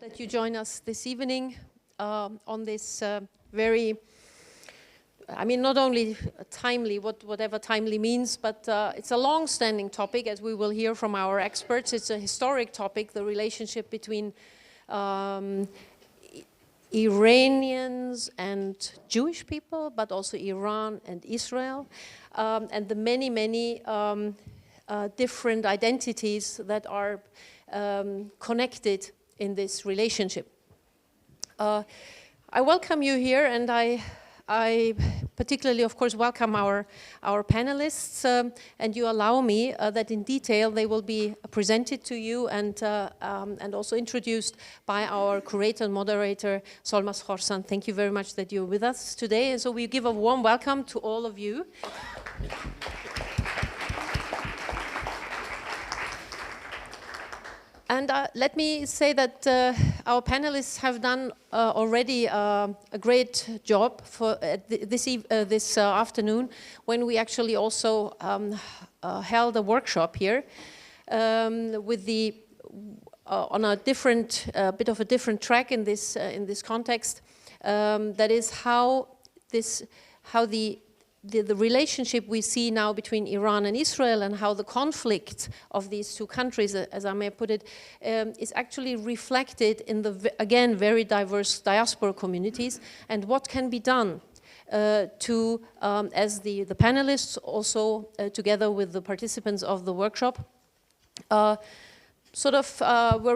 That you join us this evening on this very, I mean, not only timely, whatever timely means, but it's a long-standing topic, as we will hear from our experts. It's a historic topic, the relationship between Iranians and Jewish people, but also Iran and Israel, and the many, many different identities that are connected in this relationship. I welcome you here, and I particularly, of course, welcome our panelists, and you allow me that in detail they will be presented to you and also introduced by our curator and moderator, Solmaz Khorsand. Thank you very much that you're with us today, and so we give a warm welcome to all of you. And let me say that our panelists have done already a great job for this afternoon, when we actually also held a workshop here with the on a different bit of a different track in this context. That is how the relationship we see now between Iran and Israel, and how the conflict of these two countries, as I may put it, is actually reflected in the, again, very diverse diaspora communities, and what can be done to, as the panelists also, together with the participants of the workshop, were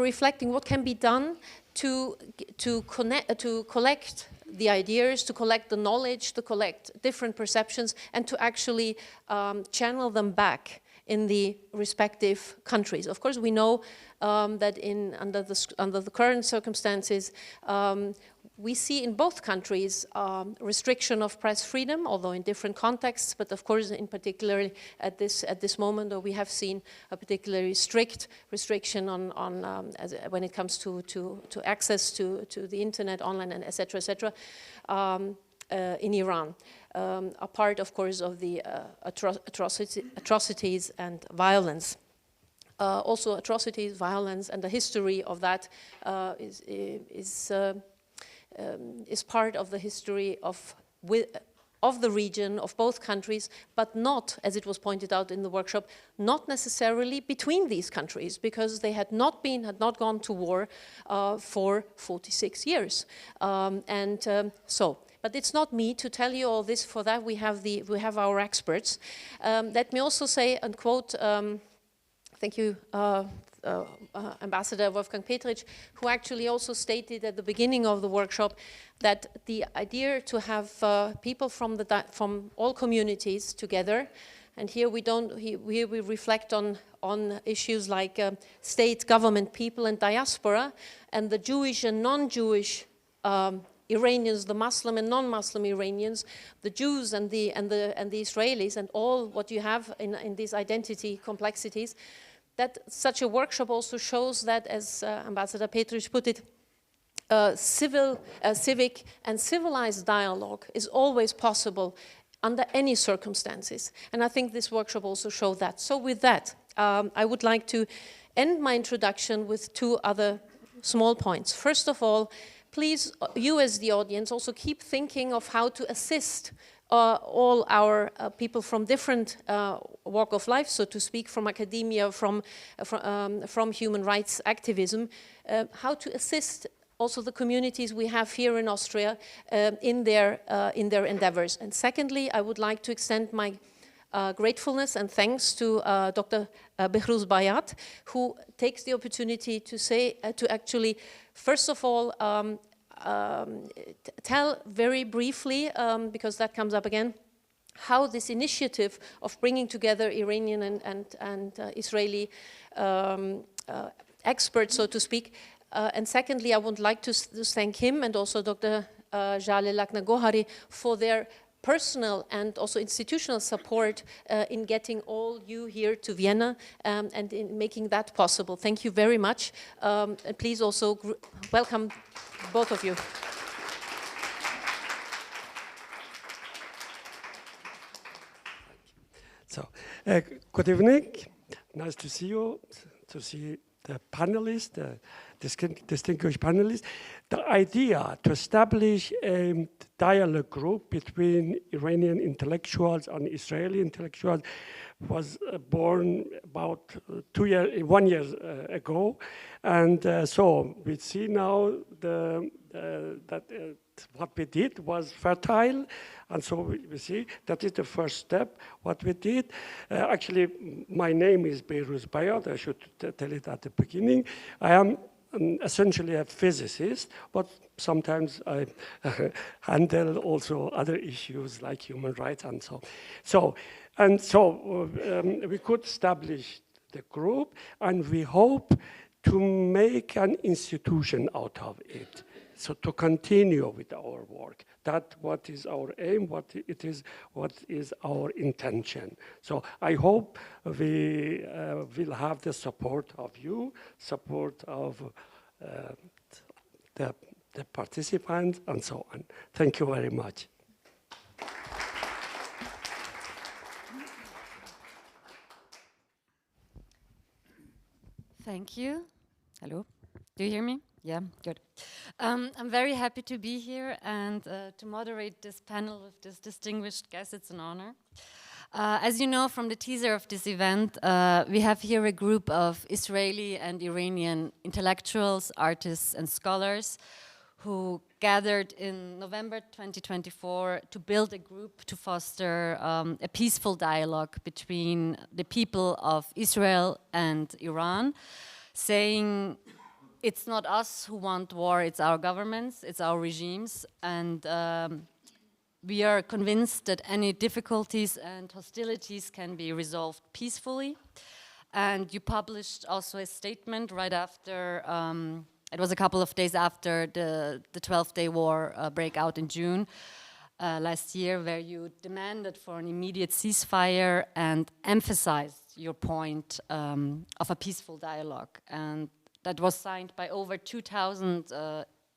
reflecting what can be done to collect the ideas, to collect the knowledge, to collect different perceptions, and to actually channel them back in the respective countries. Of course, we know that under the current circumstances, we see in both countries restriction of press freedom, although in different contexts. But of course, in particular at this moment, we have seen a particularly strict restriction on when it comes to access to the internet, online, and etc. In Iran, a part, of course, of the atrocities and violence. Also, atrocities, violence, and the history of that is part of the history of the region, of both countries, but not, as it was pointed out in the workshop, not necessarily between these countries, because they had not gone to war for 46 years, But it's not me to tell you all this. For that, we have our experts. Let me also say and quote. Thank you, Ambassador Wolfgang Petric, who actually also stated at the beginning of the workshop that the idea to have people from all communities together, and here we reflect on issues like state, government, people, and diaspora, and the Jewish and non-Jewish Iranians, the Muslim and non-Muslim Iranians, the Jews and the Israelis, and all what you have in these identity complexities. That such a workshop also shows that, as Ambassador Petric put it, civic and civilized dialogue is always possible under any circumstances. And I think this workshop also showed that. So with that, I would like to end my introduction with two other small points. First of all, please, you as the audience, also keep thinking of how to assist all our people from different walk of life, so to speak, from academia, from human rights activism, how to assist also the communities we have here in Austria in their endeavors. And secondly, I would like to extend my gratefulness and thanks to Dr. Becher, who takes the opportunity to say, to actually, first of all, tell very briefly, because that comes up again, how this initiative of bringing together Iranian and Israeli experts, so to speak, and secondly, I would like to thank him and also Dr. Jaleh Lakhnagohari for their personal and also institutional support in getting all you here to Vienna and in making that possible. Thank you very much. And please also welcome both of you. So, good evening. Nice to see you, to see the panelists, distinguished panelists. The idea to establish a dialogue group between Iranian intellectuals and Israeli intellectuals was born about 1 year ago. And so we see now that what we did was fertile, and so we see that is the first step, what we did. Actually, my name is Behruz Bayat, I should tell it at the beginning. I am essentially a physicist, but sometimes I handle also other issues like human rights and so. So we could establish the group, and we hope to make an institution out of it. So to continue with our work, that what is our aim, what is our intention. So I hope we will have the support of you, support of the participants, and so on. Thank you very much. Thank you. Hello, do you hear me? Yeah, good. I'm very happy to be here and to moderate this panel with this distinguished guest. It's an honor. As you know from the teaser of this event, we have here a group of Israeli and Iranian intellectuals, artists, and scholars who gathered in November 2024 to build a group to foster a peaceful dialogue between the people of Israel and Iran, saying it's not us who want war, it's our governments, it's our regimes, and we are convinced that any difficulties and hostilities can be resolved peacefully. And you published also a statement right after, it was a couple of days after the 12-day war breakout in June last year, where you demanded for an immediate ceasefire and emphasized your point of a peaceful dialogue. And that was signed by over 2,000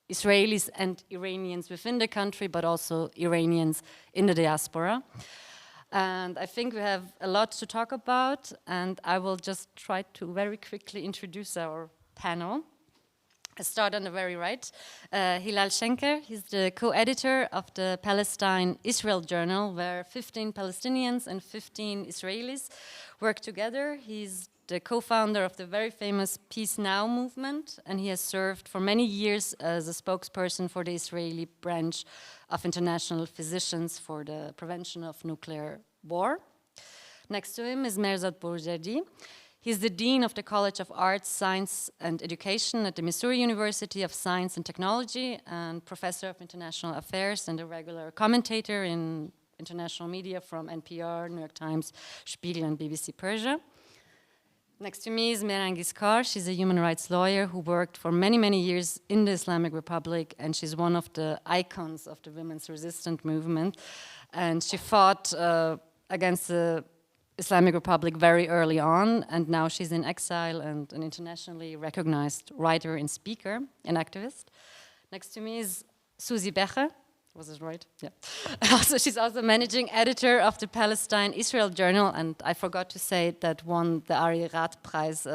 Israelis and Iranians within the country, but also Iranians in the diaspora. And I think we have a lot to talk about, and I will just try to very quickly introduce our panel. I start on the very right. Hillel Schenker, he's the co-editor of the Palestine-Israel Journal, where 15 Palestinians and 15 Israelis work together. He's the co-founder of the very famous Peace Now movement, and he has served for many years as a spokesperson for the Israeli branch of International Physicians for the Prevention of Nuclear War. Next to him is Mehrzad Boroujerdi. He's the Dean of the College of Arts, Science and Education at the Missouri University of Science and Technology, and Professor of International Affairs and a regular commentator in international media from NPR, New York Times, Spiegel, and BBC Persia. Next to me is Mehrangiz. She's a human rights lawyer who worked for many, many years in the Islamic Republic, and she's one of the icons of the women's resistance movement. And she fought against the Islamic Republic very early on, and now she's in exile and an internationally recognized writer and speaker and activist. Next to me is Susie Becher. Was it right? Yeah. She's also managing editor of the Palestine-Israel Journal, and I forgot to say that won the Ari Rat Prize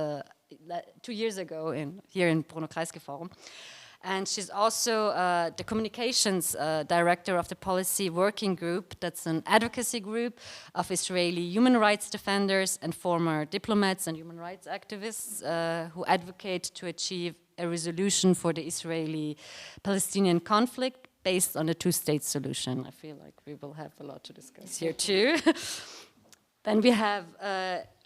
2 years ago here in Bruno Kreisky Forum. And she's also the communications director of the Policy Working Group. That's an advocacy group of Israeli human rights defenders and former diplomats and human rights activists who advocate to achieve a resolution for the Israeli-Palestinian conflict based on the two-state solution. I feel like we will have a lot to discuss here too. Then we have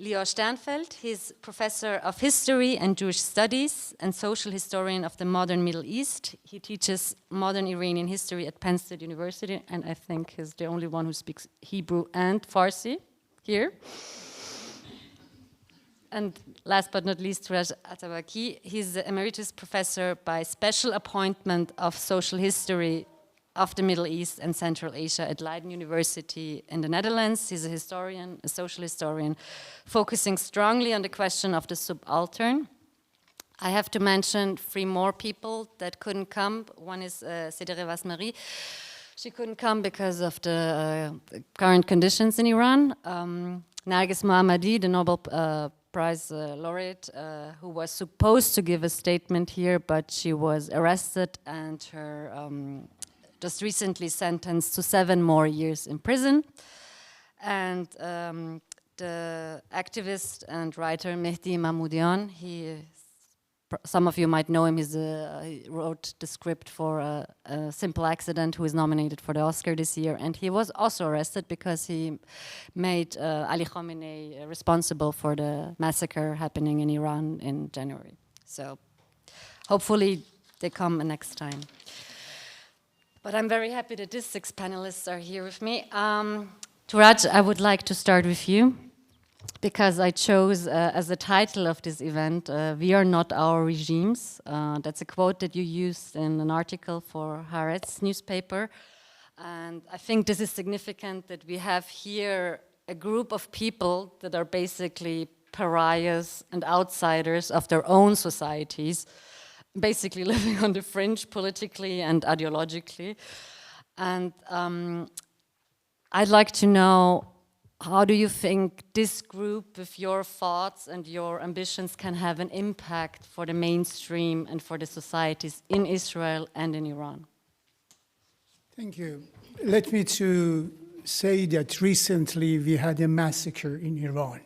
Lior Sternfeld. He's professor of history and Jewish studies and social historian of the modern Middle East. He teaches modern Iranian history at Penn State University, and I think he's the only one who speaks Hebrew and Farsi here. And last but not least, Touraj Atabaki. He's the emeritus professor by special appointment of social history of the Middle East and Central Asia at Leiden University in the Netherlands. He's a historian, a social historian, focusing strongly on the question of the subaltern. I have to mention 3 more people that couldn't come. One is Cedere Vasmarie. She couldn't come because of the current conditions in Iran. Narges Mohammadi, the Nobel Prize laureate, who was supposed to give a statement here, but she was arrested and her just recently sentenced to 7 more years in prison. And the activist and writer Mehdi Mahmoudian, some of you might know him. He wrote the script for a Simple Accident, who is nominated for the Oscar this year. And he was also arrested because he made Ali Khamenei responsible for the massacre happening in Iran in January. So hopefully they come next time. But I'm very happy that these 6 panelists are here with me. Touraj, I would like to start with you, because I chose as the title of this event, "We are not our regimes." That's a quote that you used in an article for Haaretz newspaper. And I think this is significant that we have here a group of people that are basically pariahs and outsiders of their own societies, basically living on the fringe politically and ideologically. And I'd like to know, how do you think this group, with your thoughts and your ambitions, can have an impact for the mainstream and for the societies in Israel and in Iran? Thank you. Let me to say that recently we had a massacre in Iran.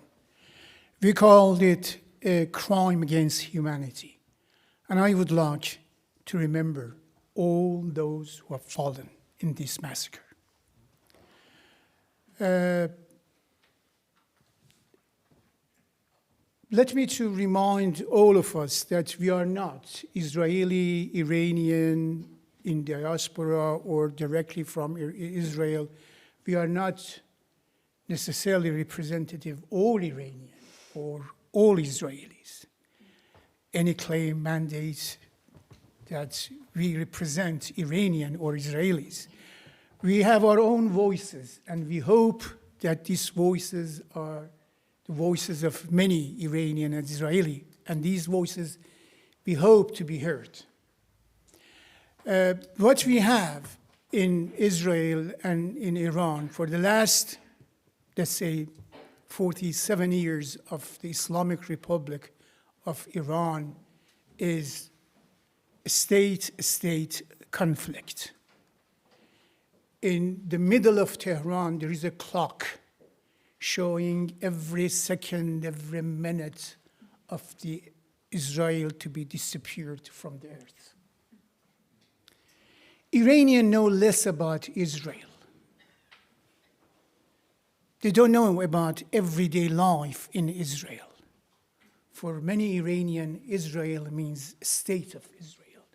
We called it a crime against humanity. And I would like to remember all those who have fallen in this massacre. Let me to remind all of us that we are not Israeli, Iranian, in diaspora, or directly from Israel. We are not necessarily representative all Iranian or all Israelis. Any claim mandates that we represent Iranian or Israelis. We have our own voices, and we hope that these voices are the voices of many Iranian and Israeli, and these voices we hope to be heard. What we have in Israel and in Iran for the last, let's say, 47 years of the Islamic Republic of Iran is a state-state conflict. In the middle of Tehran, there is a clock showing every second, every minute of the Israel to be disappeared from the earth. Iranians know less about Israel. They don't know about everyday life in Israel. For many Iranians, Israel means state of Israel,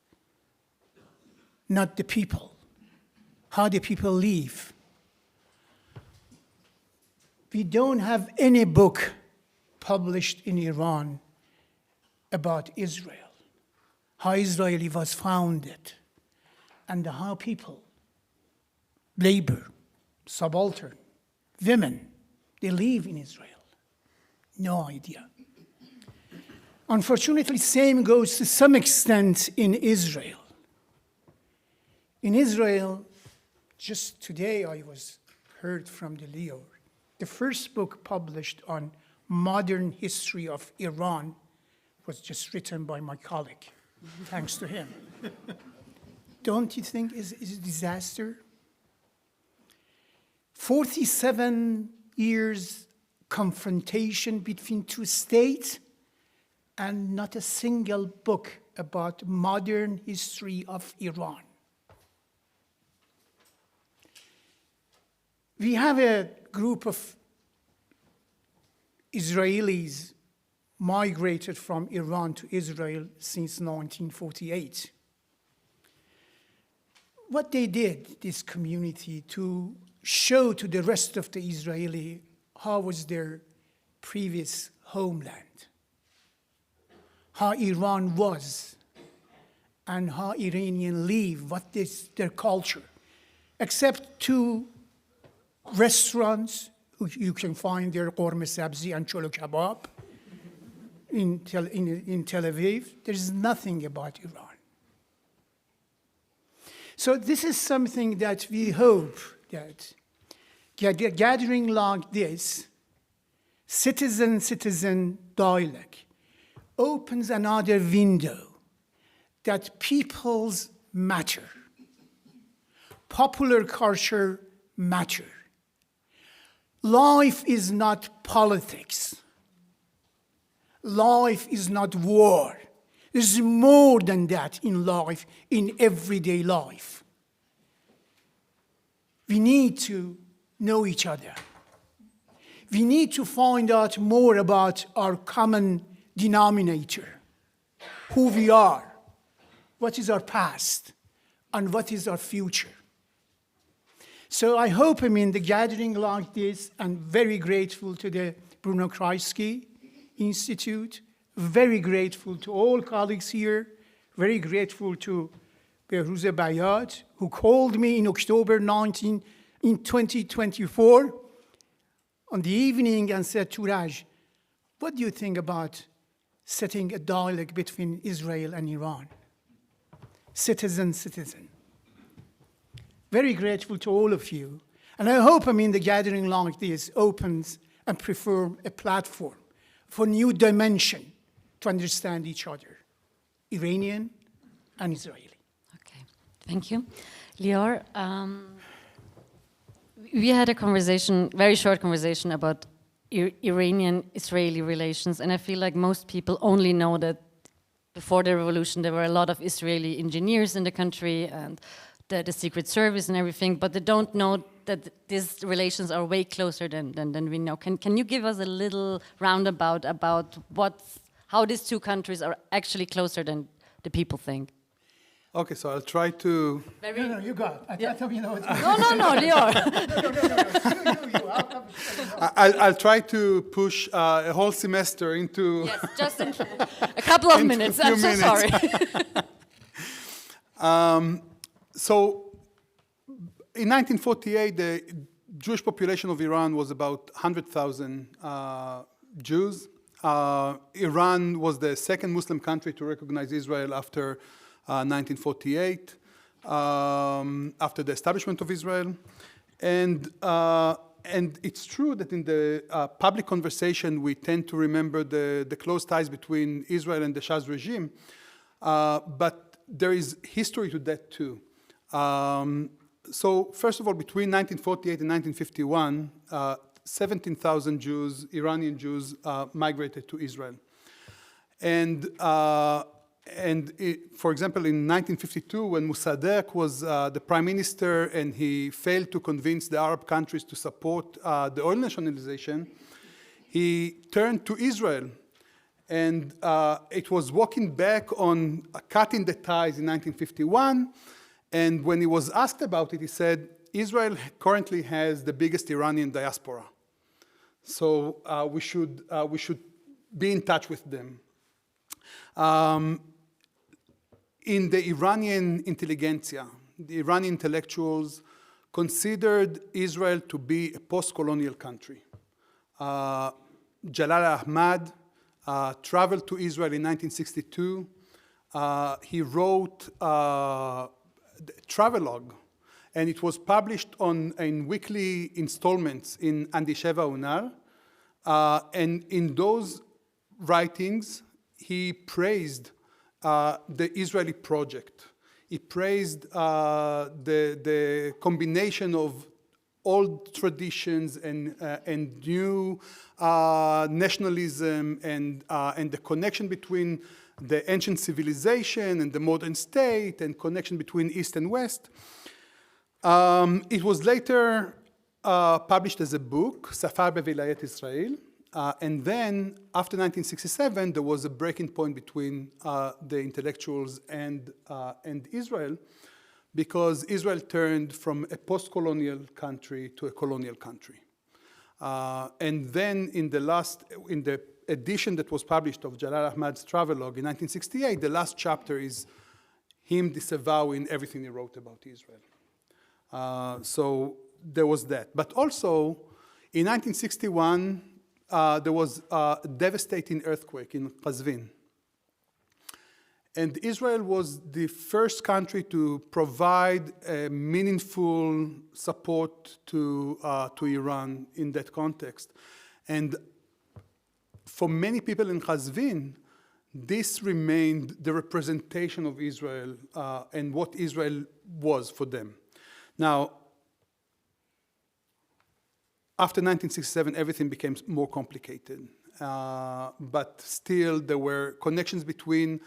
not the people. How the people live. We don't have any book published in Iran about Israel, how Israel was founded, and how people, labor, subaltern, women, they live in Israel. No idea. Unfortunately, same goes to some extent in Israel. In Israel, just today I heard from the Lior. The first book published on modern history of Iran was just written by my colleague, thanks to him. Don't you think it's a disaster? 47 years confrontation between two states and not a single book about modern history of Iran. We have a group of Israelis migrated from Iran to Israel since 1948. What they did, this community, to show to the rest of the Israeli how was their previous homeland, how Iran was, and how Iranians live, what is their culture, except two restaurants. You can find their korme sabzi and cholo kebab in Tel Aviv. There's nothing about Iran. So this is something that we hope that gathering like this citizen-citizen dialogue opens another window that peoples matter, popular culture matter. Life is not politics. Life is not war. There's more than that in life, in everyday life. We need to know each other. We need to find out more about our common denominator, who we are, what is our past, and what is our future. So I hope, the gathering like this, I'm very grateful to the Bruno Kreisky Institute, very grateful to all colleagues here, very grateful to Behruz, who called me in October 2024 on the evening and said, Touraj, what do you think about setting a dialogue between Israel and Iran? Citizen. Very grateful to all of you. And I hope, the gathering like this opens and prefer a platform for new dimension to understand each other, Iranian and Israeli. Okay, thank you. Lior, we had a conversation, very short conversation about Iranian-Israeli relations, and I feel like most people only know that before the revolution there were a lot of Israeli engineers in the country and the Secret Service and everything, but they don't know that these relations are way closer than we know. Can you give us a little roundabout about how these two countries are actually closer than the people think? Okay, so I'll try to... No, you got it. I thought you know it's No, Lior. I'll try to push a whole semester into... Yes, just in a couple of minutes. I'm so sorry. So, in 1948, the Jewish population of Iran was about 100,000 Jews. Iran was the second Muslim country to recognize Israel after 1948, after the establishment of Israel. And it's true that in the public conversation, we tend to remember the close ties between Israel and the Shah's regime. But there is history to that too. So first of all, between 1948 and 1951, 17,000 Jews, Iranian Jews, migrated to Israel. And for example, in 1952, when Mossadegh was the prime minister and he failed to convince the Arab countries to support the oil nationalization, he turned to Israel. And it was walking back on cutting the ties in 1951. And when he was asked about it, he said, Israel currently has the biggest Iranian diaspora. So we should be in touch with them. In the Iranian intelligentsia, the Iranian intellectuals considered Israel to be a post-colonial country. Jalal Ahmad traveled to Israel in 1962. He wrote a travelogue, and it was published in weekly installments in Andisheva Unar. And in those writings, he praised the Israeli project. He praised the combination of old traditions and new nationalism and the connection between the ancient civilization and the modern state and connection between East and West. It was later published as a book, Safar Bevilayet Israel. And then, after 1967, there was a breaking point between the intellectuals and Israel, because Israel turned from a post-colonial country to a colonial country. And then, in the edition that was published of Jalal Ahmad's travelogue in 1968, the last chapter is him disavowing everything he wrote about Israel. So there was that. But also, in 1961, there was a devastating earthquake in Qazvin. And Israel was the first country to provide a meaningful support to Iran in that context. And for many people in Qazvin, this remained the representation of Israel and what Israel was for them. Now, after 1967, everything became more complicated. But still, there were connections between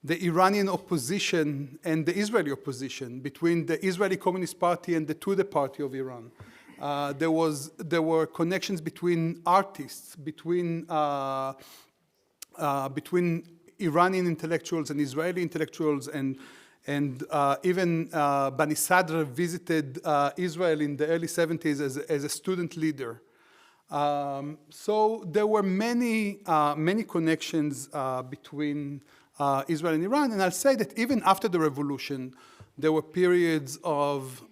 the Iranian opposition and the Israeli opposition, between the Israeli Communist Party and the Tudeh Party of Iran. There were connections between artists, between Iranian intellectuals and Israeli intellectuals, and even Bani Sadr visited Israel in the early 70s as a student leader. So there were many connections between Israel and Iran, and I'll say that even after the revolution, there were periods of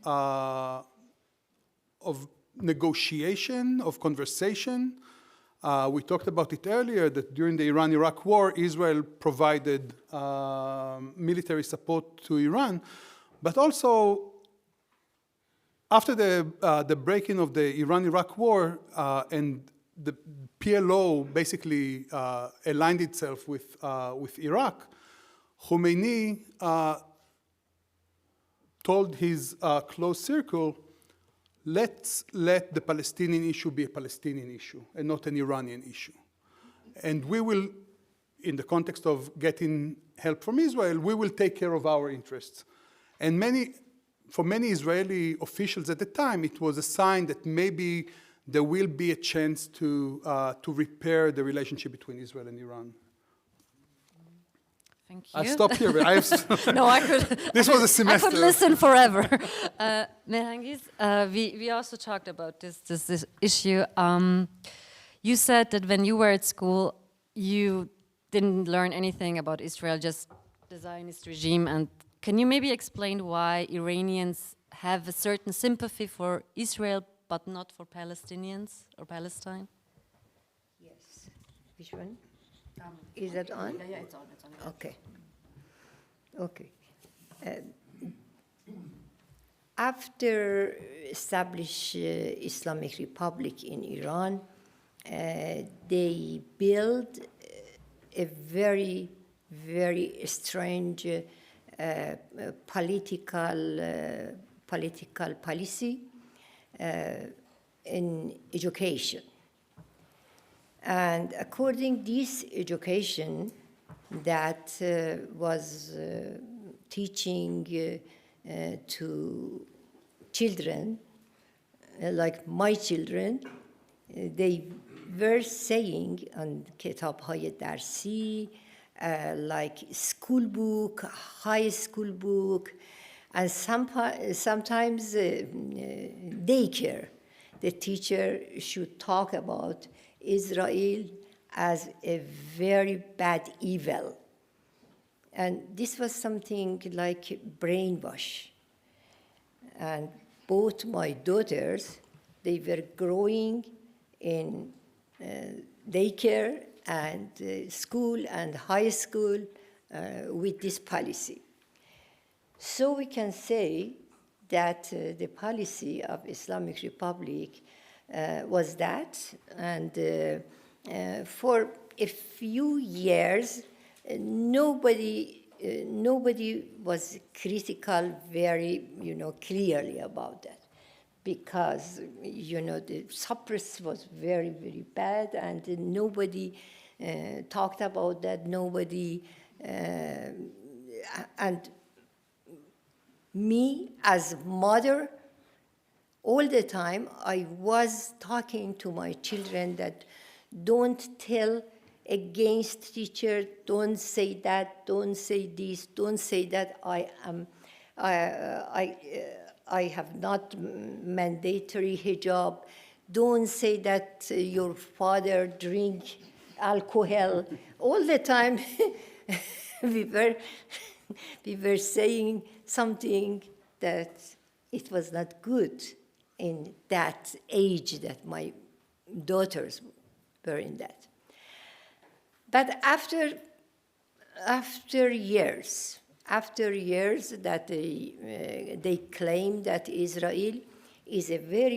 negotiation, of conversation. We talked about it earlier, that during the Iran-Iraq war, Israel provided military support to Iran, but also after the breaking of the Iran-Iraq war and the PLO basically aligned itself with Iraq, Khomeini told his close circle, let's let the Palestinian issue be a Palestinian issue and not an Iranian issue. And we will, in the context of getting help from Israel, we will take care of our interests. And for many Israeli officials at the time, it was a sign that maybe there will be a chance to repair the relationship between Israel and Iran. Thank you. I'll stop here. But I have no, I could. This was a semester. I could listen forever. Mehrangiz, we also talked about this issue. You said that when you were at school, you didn't learn anything about Israel, just the Zionist regime. And can you maybe explain why Iranians have a certain sympathy for Israel, but not for Palestinians or Palestine? Yes. Which one? Is that on? Yeah, it's on. Okay. Okay. After establish Islamic Republic in Iran, they built a very, very strange political policy in education. And according to this education that was teaching to children, like my children, they were saying on kitab-hay darsi, like school book, high school book, and sometimes daycare. The teacher should talk about Israel as a very bad evil. And this was something like brainwash. And both my daughters, they were growing in daycare and school and high school with this policy. So we can say that the policy of Islamic Republic was that, and for a few years, nobody was critical very, clearly about that, because, the suppress was very, very bad, and nobody talked about that. Nobody, and me as mother, all the time, I was talking to my children that don't tell against teacher, don't say that, don't say this, don't say that. I have not mandatory hijab. Don't say that your father drink alcohol. All the time, we were saying something that it was not good in that age that my daughters were in that. But after years that they claim that Israel is a very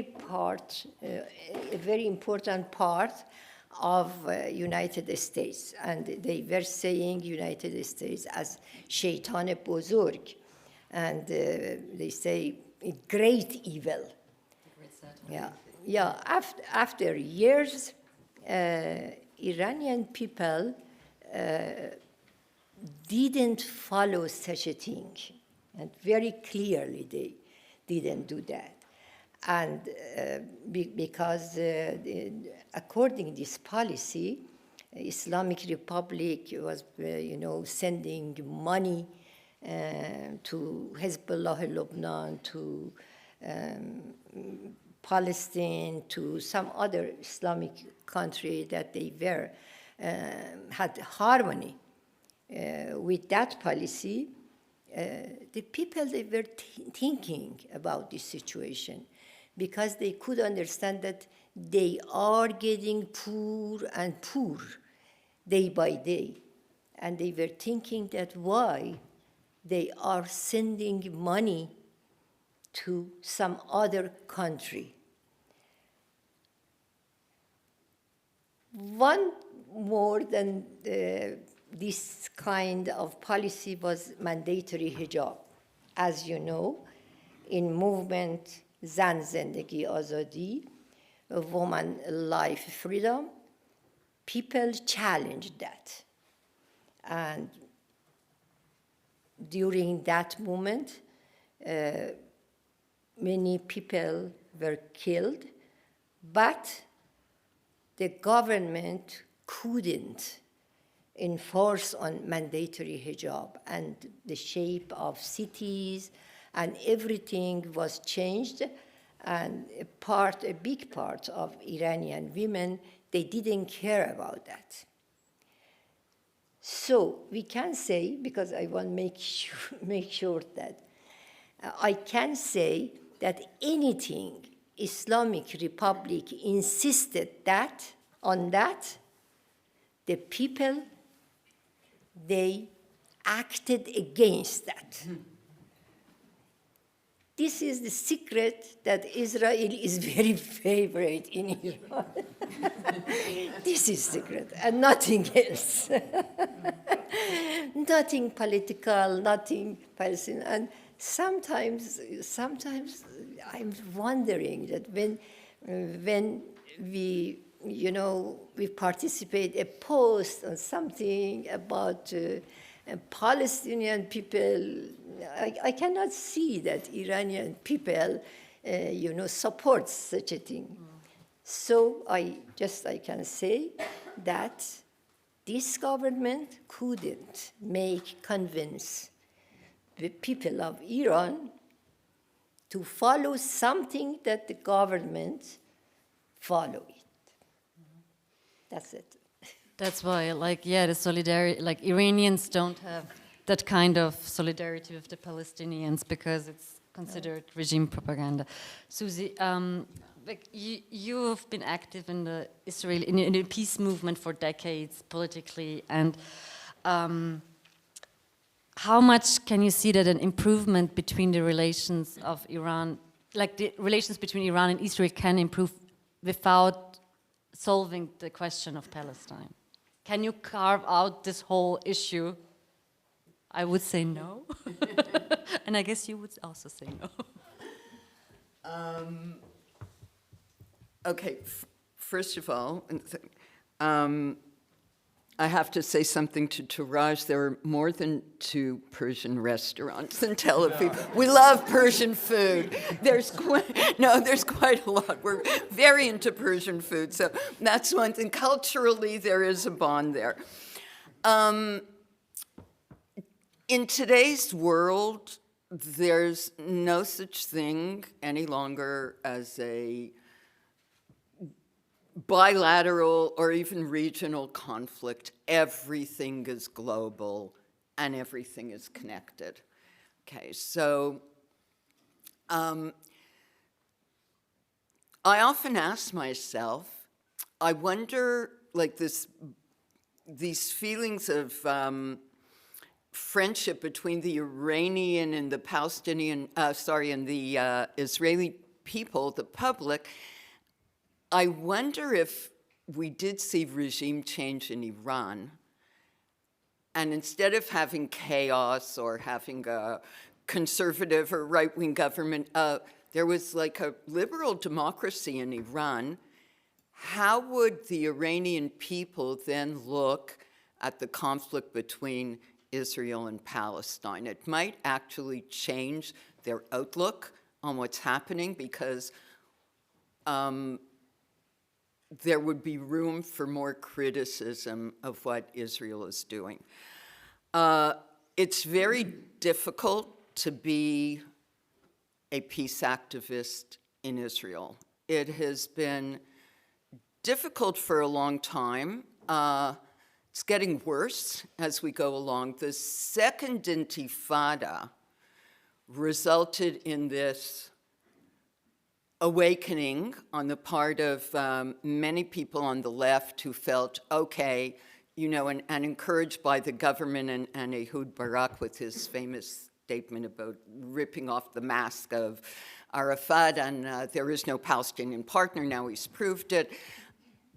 important part, of United States, and they were saying United States as Shaitan Bozorg, and they say great evil. Yeah, yeah. After years, Iranian people didn't follow such a thing, and very clearly they didn't do that. And because according to this policy, Islamic Republic was, sending money to Hezbollah Lebanon, to Palestine, to some other Islamic country that they were had harmony with that policy. The people, they were thinking about this situation, because they could understand that they are getting poor and poor day by day. And they were thinking that why they are sending money to some other country. One more than this kind of policy was mandatory hijab. As you know, in movement Zan Zendegi Azadi, woman life freedom, people challenged that. And during that movement, many people were killed, but the government couldn't enforce on mandatory hijab, and the shape of cities and everything was changed, and a big part of Iranian women, they didn't care about that. So we can say, because I want to make sure that I can say that anything Islamic Republic insisted on that, the people, they acted against that. This is the secret that Israel is very favorite in Iran. This is secret and nothing else. Nothing political, nothing Palestinian. And sometimes I'm wondering that when we participate a post on something about Palestinian people, I cannot see that Iranian people, support such a thing. So I can say that this government couldn't convince the people of Iran to follow something that the government follow it. That's it. That's why, the solidarity, Iranians don't have that kind of solidarity with the Palestinians because it's considered regime propaganda. Susie, you've been active in the Israeli in the peace movement for decades politically, and how much can you see that an improvement between the relations of Iran, the relations between Iran and Israel, can improve without solving the question of Palestine? Can you carve out this whole issue? I would say no. And I guess you would also say no. Okay, first of all, I have to say something to Touraj. There are more than 2 Persian restaurants in Tel Aviv. Yeah. We love Persian food. There's quite a lot. We're very into Persian food, so that's one thing. Culturally, there is a bond there. In today's world, there's no such thing any longer as a bilateral or even regional conflict. Everything is global and everything is connected. Okay, so I often ask myself, I wonder, these feelings of friendship between the Iranian and the Palestinian, and the Israeli people, the public, I wonder if we did see regime change in Iran. And instead of having chaos or having a conservative or right-wing government, there was like a liberal democracy in Iran. How would the Iranian people then look at the conflict between Israel and Palestine? It might actually change their outlook on what's happening, because there would be room for more criticism of what Israel is doing. It's very difficult to be a peace activist in Israel. It has been difficult for a long time. It's getting worse as we go along. The second Intifada resulted in this awakening on the part of many people on the left who felt, okay, you know, and encouraged by the government and Ehud Barak with his famous statement about ripping off the mask of Arafat, and there is no Palestinian partner, now he's proved it.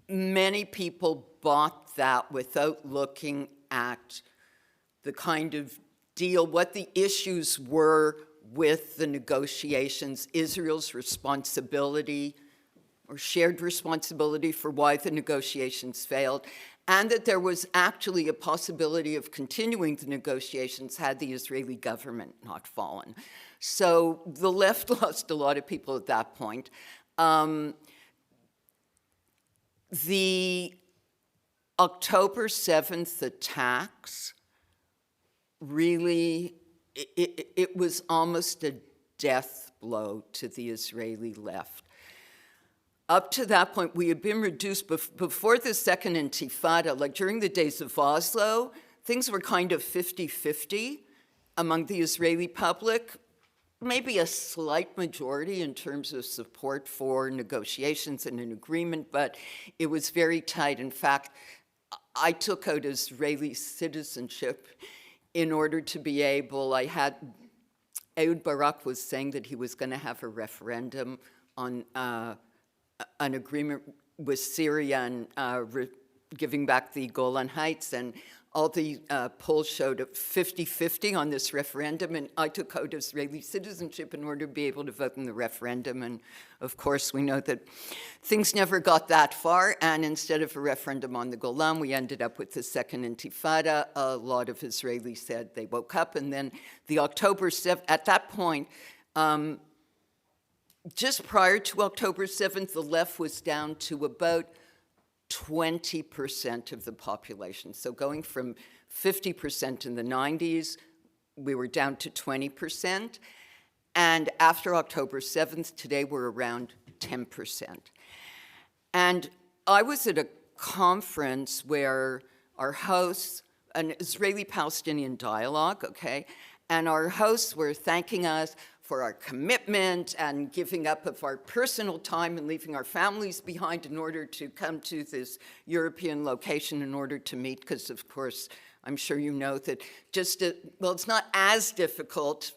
Many people bought that without looking at the kind of deal, what the issues were with the negotiations, Israel's responsibility or shared responsibility for why the negotiations failed, and that there was actually a possibility of continuing the negotiations had the Israeli government not fallen. So the left lost a lot of people at that point. The October 7th attacks really, it was almost a death blow to the Israeli left. Up to that point, we had been reduced before the second Intifada, like during the days of Oslo, things were kind of 50-50 among the Israeli public, maybe a slight majority in terms of support for negotiations and an agreement, but it was very tight. In fact, I took out Israeli citizenship in order to be able, Ehud Barak was saying that he was going to have a referendum on an agreement with Syria and giving back the Golan Heights, and all the polls showed a 50-50 on this referendum, and I took out Israeli citizenship in order to be able to vote in the referendum, and of course we know that things never got that far, and instead of a referendum on the Golan, we ended up with the second Intifada. A lot of Israelis said they woke up, and then the October 7th, at that point, just prior to October 7th, the left was down to about 20% of the population. So going from 50% in the 90s, we were down to 20%. And after October 7th, today we're around 10%. And I was at a conference where our hosts, an Israeli-Palestinian dialogue, okay, and our hosts were thanking us for our commitment and giving up of our personal time and leaving our families behind in order to come to this European location in order to meet, because of course, I'm sure you know that well, it's not as difficult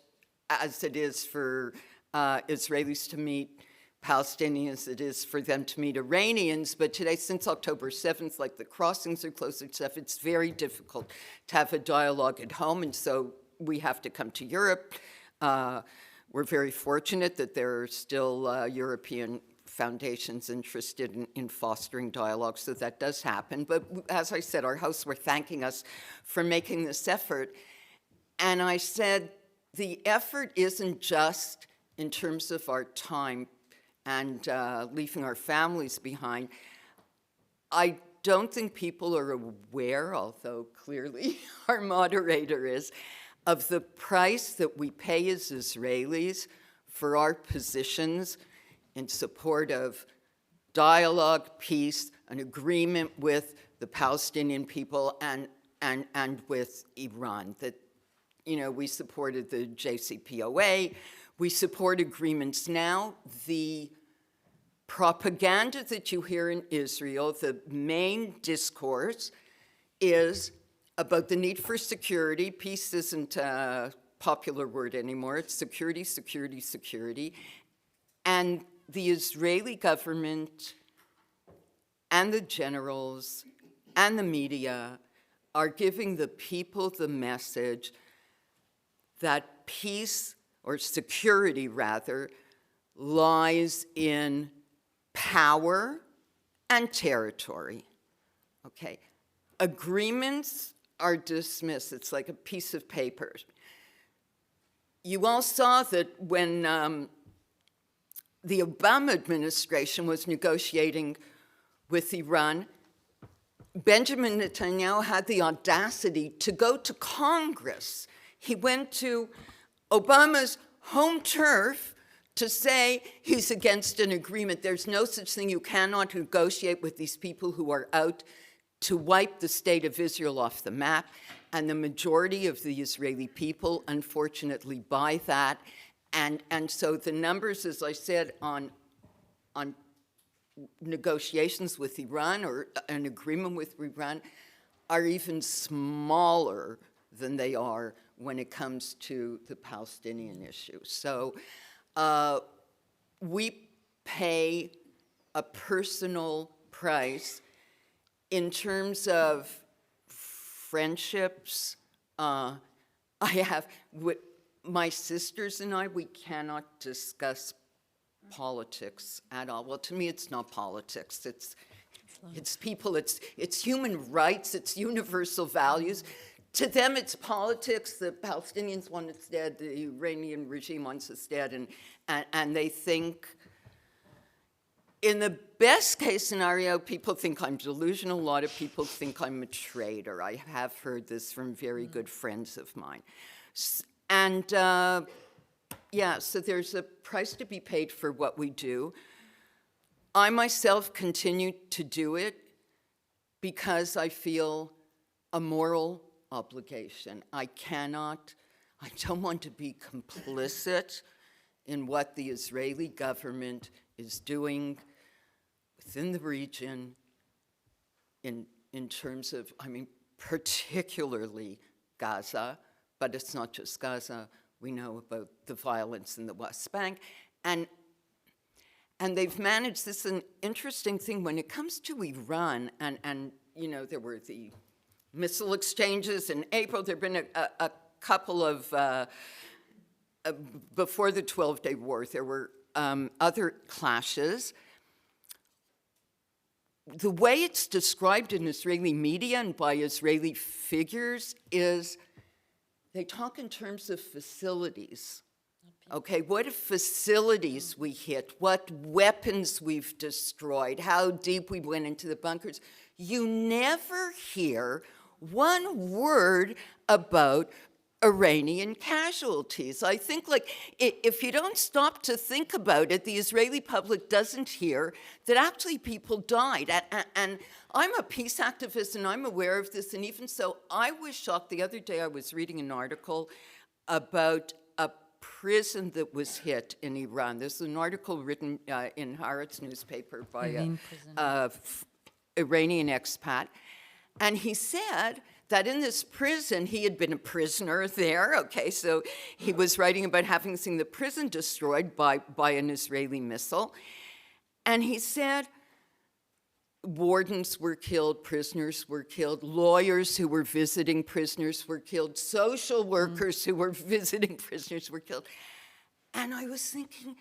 as it is for Israelis to meet Palestinians as it is for them to meet Iranians, but today, since October 7th, like the crossings are closed and stuff, it's very difficult to have a dialogue at home, and so we have to come to Europe. We're very fortunate that there are still European foundations interested in fostering dialogue, so that does happen. But as I said, our hosts were thanking us for making this effort. And I said, the effort isn't just in terms of our time and leaving our families behind. I don't think people are aware, although clearly our moderator is, of the price that we pay as Israelis for our positions in support of dialogue, peace, an agreement with the Palestinian people and with Iran. That, you know, we supported the JCPOA, we support agreements now. The propaganda that you hear in Israel, the main discourse is about the need for security. Peace isn't a popular word anymore. It's security, security, security. And the Israeli government and the generals and the media are giving the people the message that peace, or security rather, lies in power and territory, okay? Agreements are dismissed. It's like a piece of paper. You all saw that when the Obama administration was negotiating with Iran, Benjamin Netanyahu had the audacity to go to Congress. He went to Obama's home turf to say he's against an agreement. There's no such thing. You cannot negotiate with these people who are out to wipe the state of Israel off the map. And the majority of the Israeli people, unfortunately, buy that. And so the numbers, as I said, on negotiations with Iran or an agreement with Iran are even smaller than they are when it comes to the Palestinian issue. So we pay a personal price in terms of friendships. I have, my sisters and I, we cannot discuss politics at all. Well, to me, it's not politics. It's people, it's human rights, it's universal values. To them, it's politics. The Palestinians want us dead, the Iranian regime wants us dead, and they think, in the best case scenario, people think I'm delusional. A lot of people think I'm a traitor. I have heard this from very good friends of mine. And yeah, so there's a price to be paid for what we do. I myself continue to do it because I feel a moral obligation. I don't want to be complicit in what the Israeli government is doing within the region in terms of, I mean, particularly Gaza, but it's not just Gaza. We know about the violence in the West Bank. And they've managed this, an interesting thing when it comes to Iran, and you know, there were the missile exchanges in April. There have been a couple of, before the 12-day war, there were other clashes. The way it's described in Israeli media and by Israeli figures is they talk in terms of facilities. Okay, what facilities we hit, what weapons we've destroyed, how deep we went into the bunkers. You never hear one word about Iranian casualties. I think, like, if you don't stop to think about it, the Israeli public doesn't hear that actually people died. And I'm a peace activist, and I'm aware of this, and even so, I was shocked. The other day I was reading an article about a prison that was hit in Iran. There's an article written in Haaretz newspaper by an Iranian expat, and he said that in this prison, he had been a prisoner there, okay, so he was writing about having seen the prison destroyed by an Israeli missile, and he said wardens were killed, prisoners were killed, lawyers who were visiting prisoners were killed, social workers who were visiting prisoners were killed. And I was thinking,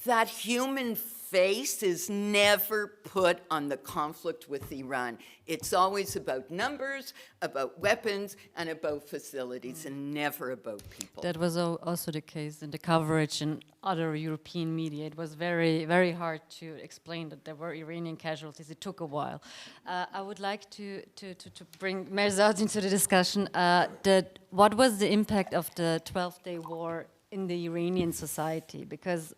that human face is never put on the conflict with Iran. It's always about numbers, about weapons, and about facilities, and never about people. That was also the case in the coverage in other European media. It was very, very hard to explain that there were Iranian casualties. It took a while. I would like to bring Mehrzad into the discussion. What was the impact of the 12-day war in the Iranian society? Because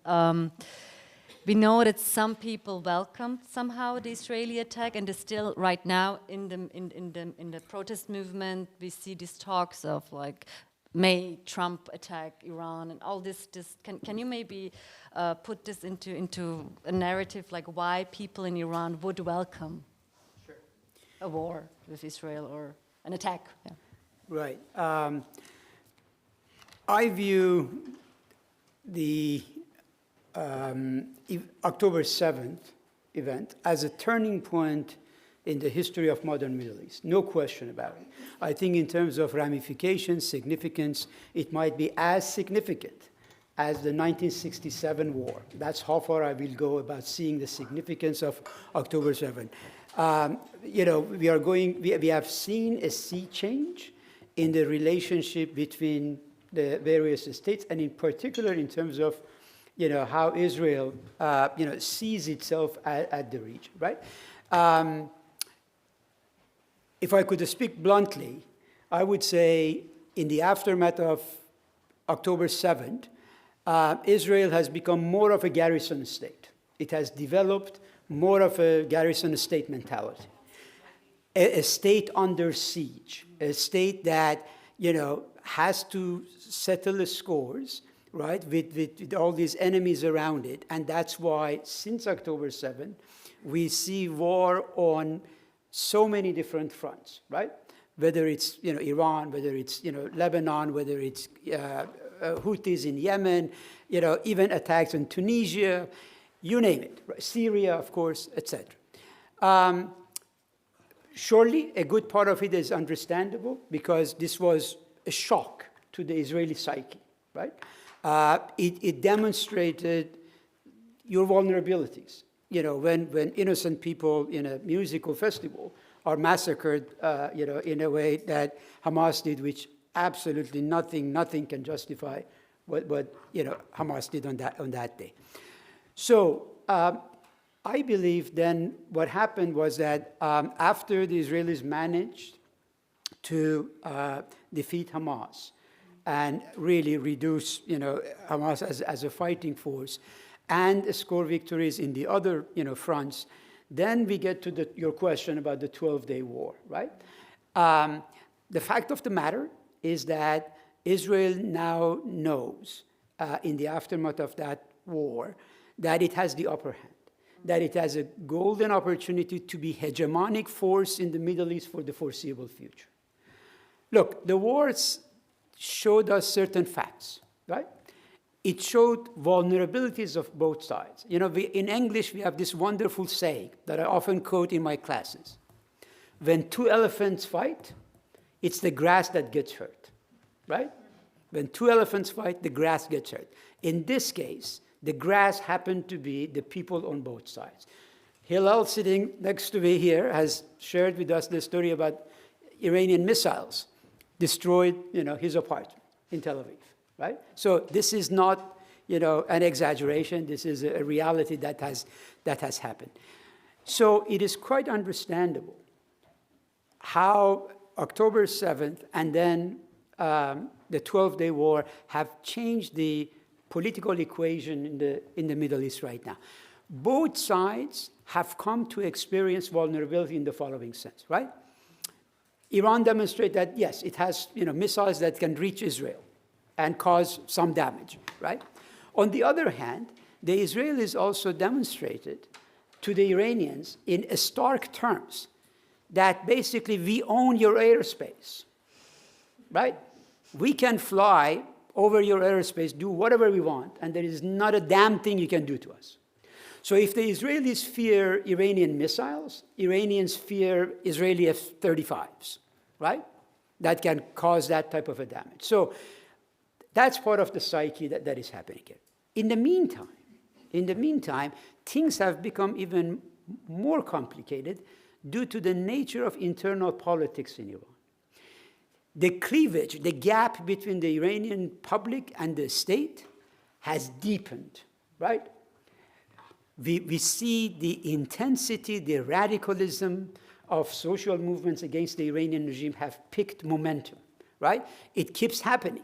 we know that some people welcomed somehow the Israeli attack, and still right now in the protest movement we see these talks of like, may Trump attack Iran and all this. Can you maybe put this into a narrative, like why people in Iran would welcome a war with Israel or an attack? Yeah. Right. I view the October 7th event as a turning point in the history of modern Middle East. No question about it. I think in terms of ramifications, significance, it might be as significant as the 1967 war. That's how far I will go about seeing the significance of October 7. You know, we have seen a sea change in the relationship between the various states, and in particular in terms of, you know, how Israel, you know, sees itself at the region, right? If I could speak bluntly, I would say in the aftermath of October 7th, Israel has become more of a garrison state. It has developed more of a garrison state mentality. A state under siege, a state that, you know, has to settle the scores, right, with all these enemies around it. And that's why, since October 7th, we see war on so many different fronts, right? Whether it's, you know, Iran, whether it's, you know, Lebanon, whether it's Houthis in Yemen, you know, even attacks in Tunisia, you name it, right? Syria, of course, etc. Surely, a good part of it is understandable because this was a shock to the Israeli psyche, right? It demonstrated your vulnerabilities. You know, when innocent people in a musical festival are massacred, you know, in a way that Hamas did, which absolutely nothing can justify what you know, Hamas did on that day. So I believe then what happened was that after the Israelis managed to defeat Hamas and really reduce, you know, Hamas as a fighting force, and score victories in the other, you know, fronts, then we get to your question about the 12-day war, right? The fact of the matter is that Israel now knows, in the aftermath of that war, that it has the upper hand, that it has a golden opportunity to be hegemonic force in the Middle East for the foreseeable future. Look, the wars showed us certain facts, right? It showed vulnerabilities of both sides. You know, in English, we have this wonderful saying that I often quote in my classes. When two elephants fight, it's the grass that gets hurt, right? When two elephants fight, the grass gets hurt. In this case, the grass happened to be the people on both sides. Hillel, sitting next to me here, has shared with us the story about Iranian missiles destroyed, you know, his apartment in Tel Aviv. Right? So this is not, you know, an exaggeration. This is a reality that has happened. So it is quite understandable how October 7th and then the 12-day war have changed the political equation in the Middle East right now. Both sides have come to experience vulnerability in the following sense, right? Iran demonstrated that, yes, it has, you know, missiles that can reach Israel and cause some damage, right? On the other hand, the Israelis also demonstrated to the Iranians in stark terms that basically we own your airspace, right? We can fly over your airspace, do whatever we want, and there is not a damn thing you can do to us. So if the Israelis fear Iranian missiles, Iranians fear Israeli F-35s, right? That can cause that type of a damage. So that's part of the psyche that is happening here. In the meantime, things have become even more complicated due to the nature of internal politics in Iran. The cleavage, the gap between the Iranian public and the state has deepened, right? We see the intensity, the radicalism of social movements against the Iranian regime have picked momentum, right? It keeps happening.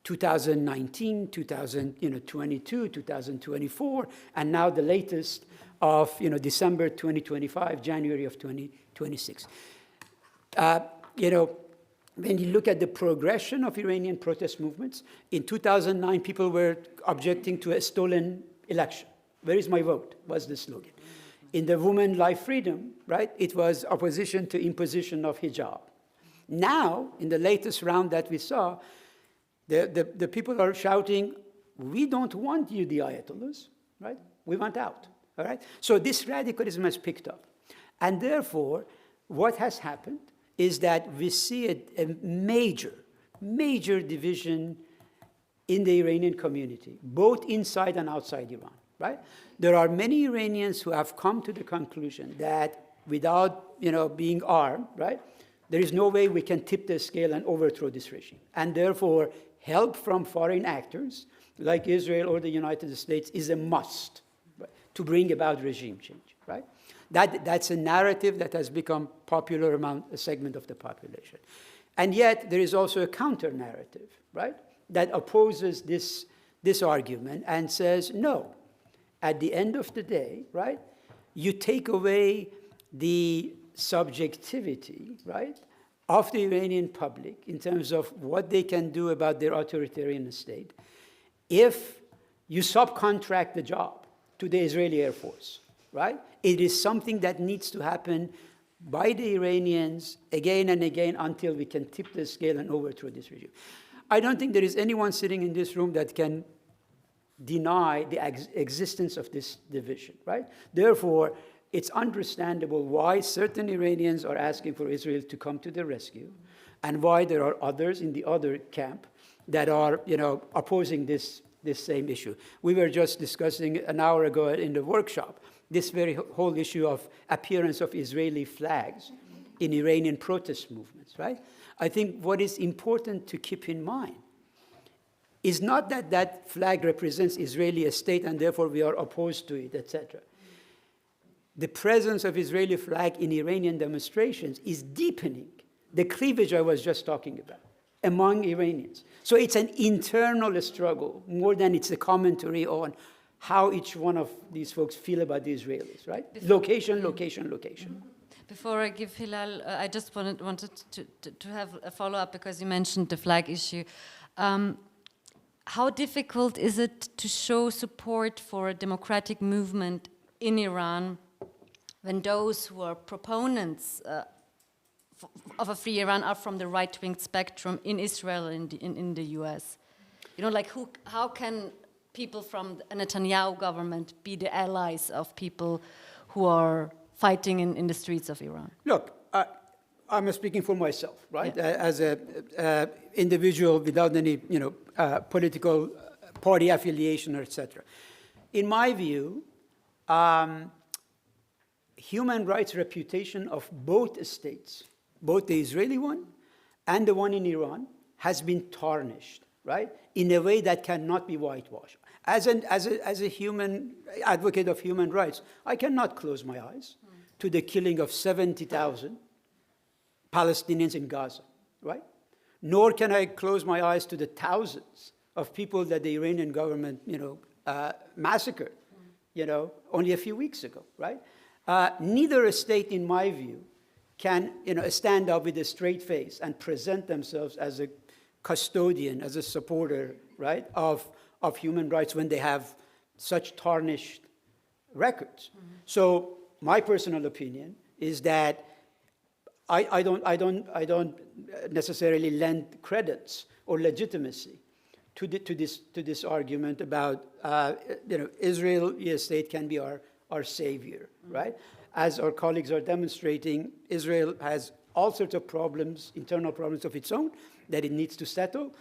2019, 2022, 2024, and now the latest of December 2025, January of 2026. When you look at the progression of Iranian protest movements, in 2009, people were objecting to a stolen election. Where is my vote? Was the slogan. In the Women, Life, Freedom, right? It was opposition to imposition of hijab. Now, in the latest round that we saw, the people are shouting, we don't want you, the Ayatollahs, right? We want out. all right? So this radicalism has picked up. And therefore, what has happened is that we see a major division in the Iranian community, both inside and outside Iran, right? There are many Iranians who have come to the conclusion that without, being armed, right, there is no way we can tip the scale and overthrow this regime. And therefore, help from foreign actors like Israel or the United States is a must, right, to bring about regime change, right? That's a narrative that has become popular among a segment of the population. And yet, there is also a counter-narrative, right, that opposes this argument and says, no, at the end of the day, right, you take away the subjectivity, right, of the Iranian public in terms of what they can do about their authoritarian state if you subcontract the job to the Israeli Air Force, right? It is something that needs to happen by the Iranians again and again until we can tip the scale and overthrow this regime. I don't think there is anyone sitting in this room that can deny the existence of this division, right? Therefore, it's understandable why certain Iranians are asking for Israel to come to their rescue and why there are others in the other camp that are, opposing this same issue. We were just discussing an hour ago in the workshop this very whole issue of appearance of Israeli flags in Iranian protest movements, right? I think what is important to keep in mind is not that that flag represents Israeli state and therefore we are opposed to it, etc. The presence of Israeli flag in Iranian demonstrations is deepening the cleavage I was just talking about among Iranians. So it's an internal struggle more than it's a commentary on how each one of these folks feel about the Israelis, right? Location. Before I give Hillel, I just wanted to have a follow-up because you mentioned the flag issue. How difficult is it to show support for a democratic movement in Iran when those who are proponents of a free Iran are from the right-wing spectrum in Israel and in the US? How can people from the Netanyahu government be the allies of people who are fighting in the streets of Iran? Look, I'm speaking for myself, right? Yeah. As an individual without any, political party affiliation or etc. In my view, human rights reputation of both states, both the Israeli one and the one in Iran, has been tarnished, right? In a way that cannot be whitewashed. As a human advocate of human rights, I cannot close my eyes to the killing of 70,000 Palestinians in Gaza, right? Nor can I close my eyes to the thousands of people that the Iranian government, massacred, only a few weeks ago, right? Neither state, in my view, can, stand up with a straight face and present themselves as a custodian, as a supporter, right, of human rights when they have such tarnished records. Mm-hmm. So my personal opinion is that I don't necessarily lend credence or legitimacy to this argument about Israel, yes, state can be our savior, right? As our colleagues are demonstrating, Israel has all sorts of problems, internal problems of its own that it needs to settle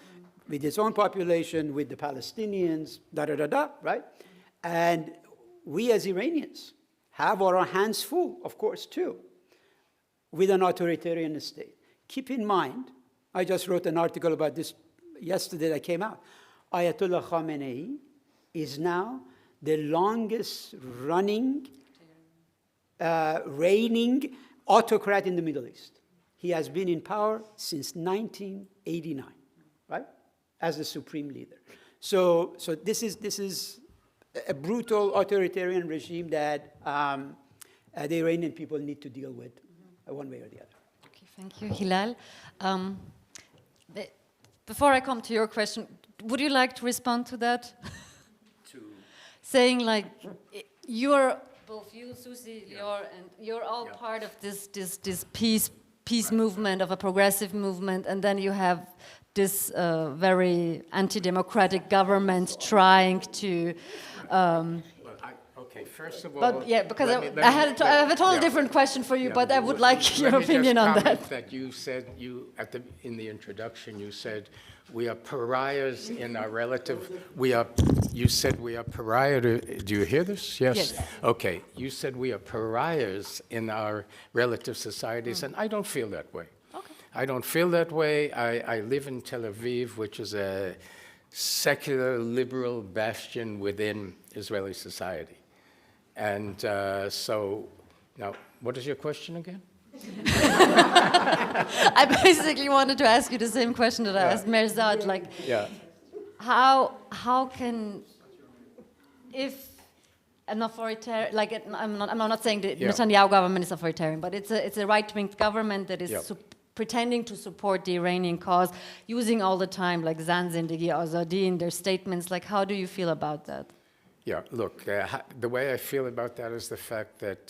with its own population, with the Palestinians, right? And we as Iranians have our hands full, of course, too, with an authoritarian state. Keep in mind, I just wrote an article about this yesterday that came out. Ayatollah Khamenei is now the longest running, reigning autocrat in the Middle East. He has been in power since 1989, right? As the supreme leader. So this is a brutal authoritarian regime that the Iranian people need to deal with one way or the other. Okay, thank you, Hillel. Before I come to your question, would you like to respond to that? Saying like, you're, both you, Susie, Lior, and you're all part of this peace movement, of a progressive movement, and then you have this very anti-democratic government trying to... Okay, first of all, But yeah, because I have a totally different question for you, but I would like your opinion on that. That you said in the introduction you said we are pariahs in our relative. You said we are pariah. Do you hear this? Yes. Yes. Okay. You said we are pariahs in our relative societies, and I don't feel that way. Okay. I don't feel that way. I live in Tel Aviv, which is a secular liberal bastion within Israeli society. And so, now, what is your question again? I basically wanted to ask you the same question that I asked Mehrzad, like, how can, if an authoritarian, like, I'm not saying the Netanyahu government is authoritarian, but it's a right-wing government that is pretending to support the Iranian cause, using all the time, like, Zan Zindagi Azadi in their statements. Like, how do you feel about that? Yeah, look, the way I feel about that is the fact that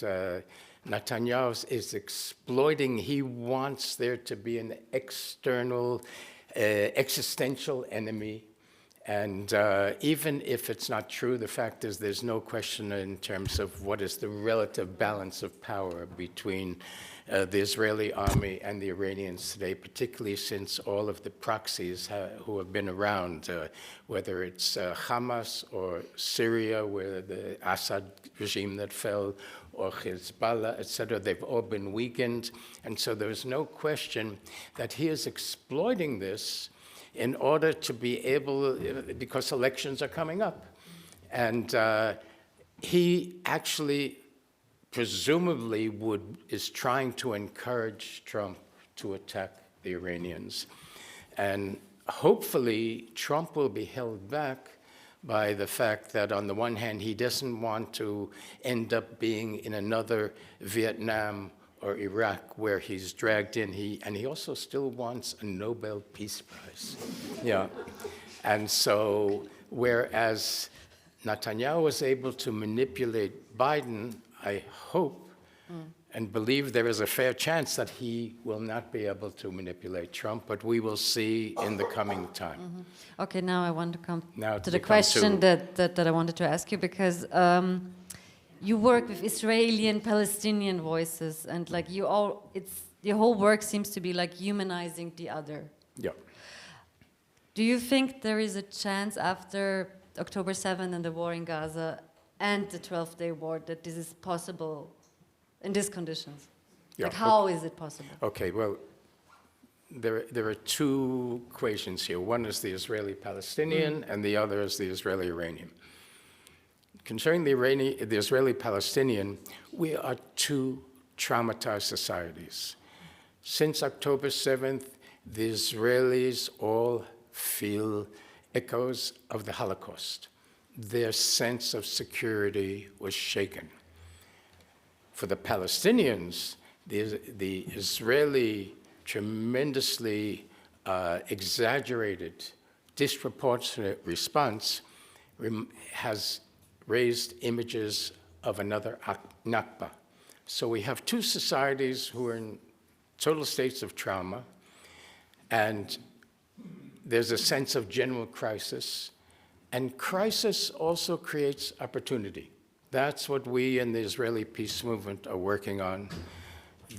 Netanyahu is exploiting, he wants there to be an external, existential enemy. And even if it's not true, the fact is there's no question in terms of what is the relative balance of power between the Israeli army and the Iranians today, particularly since all of the proxies who have been around, whether it's Hamas or Syria, where the Assad regime that fell, or Hezbollah, etc., they've all been weakened. And so there's no question that he is exploiting this in order to be able, because elections are coming up. And he actually presumably is trying to encourage Trump to attack the Iranians. And hopefully Trump will be held back by the fact that on the one hand, he doesn't want to end up being in another Vietnam or Iraq where he's dragged in. And he also still wants a Nobel Peace Prize. Yeah. And so whereas Netanyahu was able to manipulate Biden, I hope and believe there is a fair chance that he will not be able to manipulate Trump, but we will see in the coming time. Mm-hmm. Okay, now I want to come to the question that I wanted to ask you, because you work with Israeli and Palestinian voices, and like your whole work seems to be like humanizing the other. Yeah. Do you think there is a chance after October 7th and the war in Gaza and the 12-day war that this is possible in these conditions? Yeah. Like, how is it possible? Okay, well, there are two equations here. One is the Israeli-Palestinian, and the other is the Israeli-Iranian. Concerning the Israeli-Palestinian, we are two traumatized societies. Since October 7th, the Israelis all feel echoes of the Holocaust. Their sense of security was shaken. For the Palestinians, the Israeli tremendously exaggerated, disproportionate response has raised images of another Nakba. So we have two societies who are in total states of trauma, and there's a sense of general crisis. And crisis also creates opportunity. That's what we in the Israeli peace movement are working on.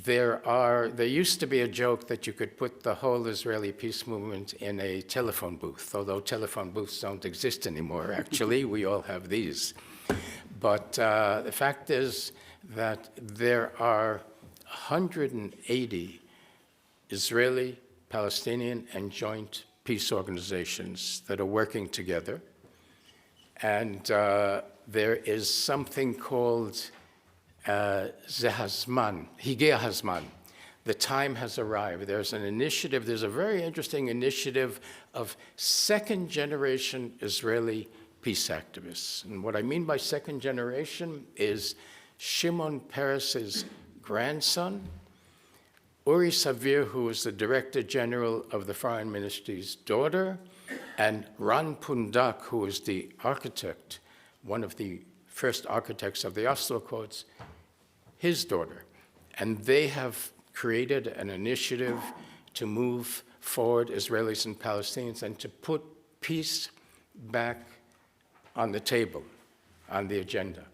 There used to be a joke that you could put the whole Israeli peace movement in a telephone booth, although telephone booths don't exist anymore, actually. We all have these. But the fact is that there are 180 Israeli, Palestinian, and joint peace organizations that are working together. And there is something called Zehazman, Higeh Hazman. The time has arrived. There's an initiative, there's a very interesting initiative of second-generation Israeli peace activists. And what I mean by second generation is Shimon Peres's grandson, Uri Savir, who is the Director General of the Foreign Ministry's daughter, and Ran Pundak, who is the architect, one of the first architects of the Oslo Accords, his daughter. And they have created an initiative to move forward Israelis and Palestinians and to put peace back on the table, on the agenda.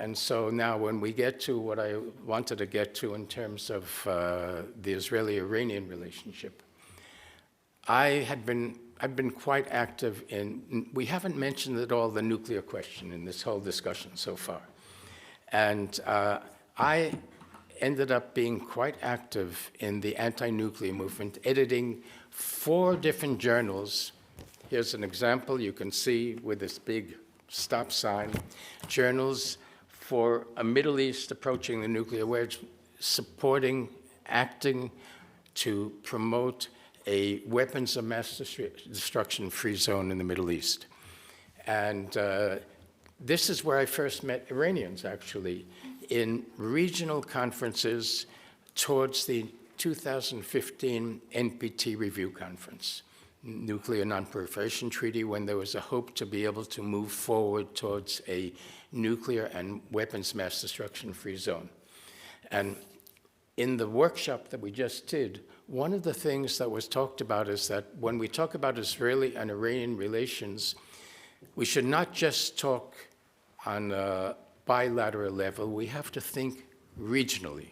And so now when we get to what I wanted to get to in terms of the Israeli-Iranian relationship, I've been quite active in, we haven't mentioned at all the nuclear question in this whole discussion so far. And I ended up being quite active in the anti-nuclear movement, editing 4 different journals. Here's an example you can see with this big stop sign, journals for a Middle East approaching the nuclear wedge, supporting, acting to promote a weapons of mass destruction-free zone in the Middle East. And this is where I first met Iranians, actually, in regional conferences towards the 2015 NPT Review Conference, Nuclear Non-Proliferation Treaty, when there was a hope to be able to move forward towards a nuclear and weapons mass destruction-free zone. And in the workshop that we just did, one of the things that was talked about is that when we talk about Israeli and Iranian relations, we should not just talk on a bilateral level, we have to think regionally.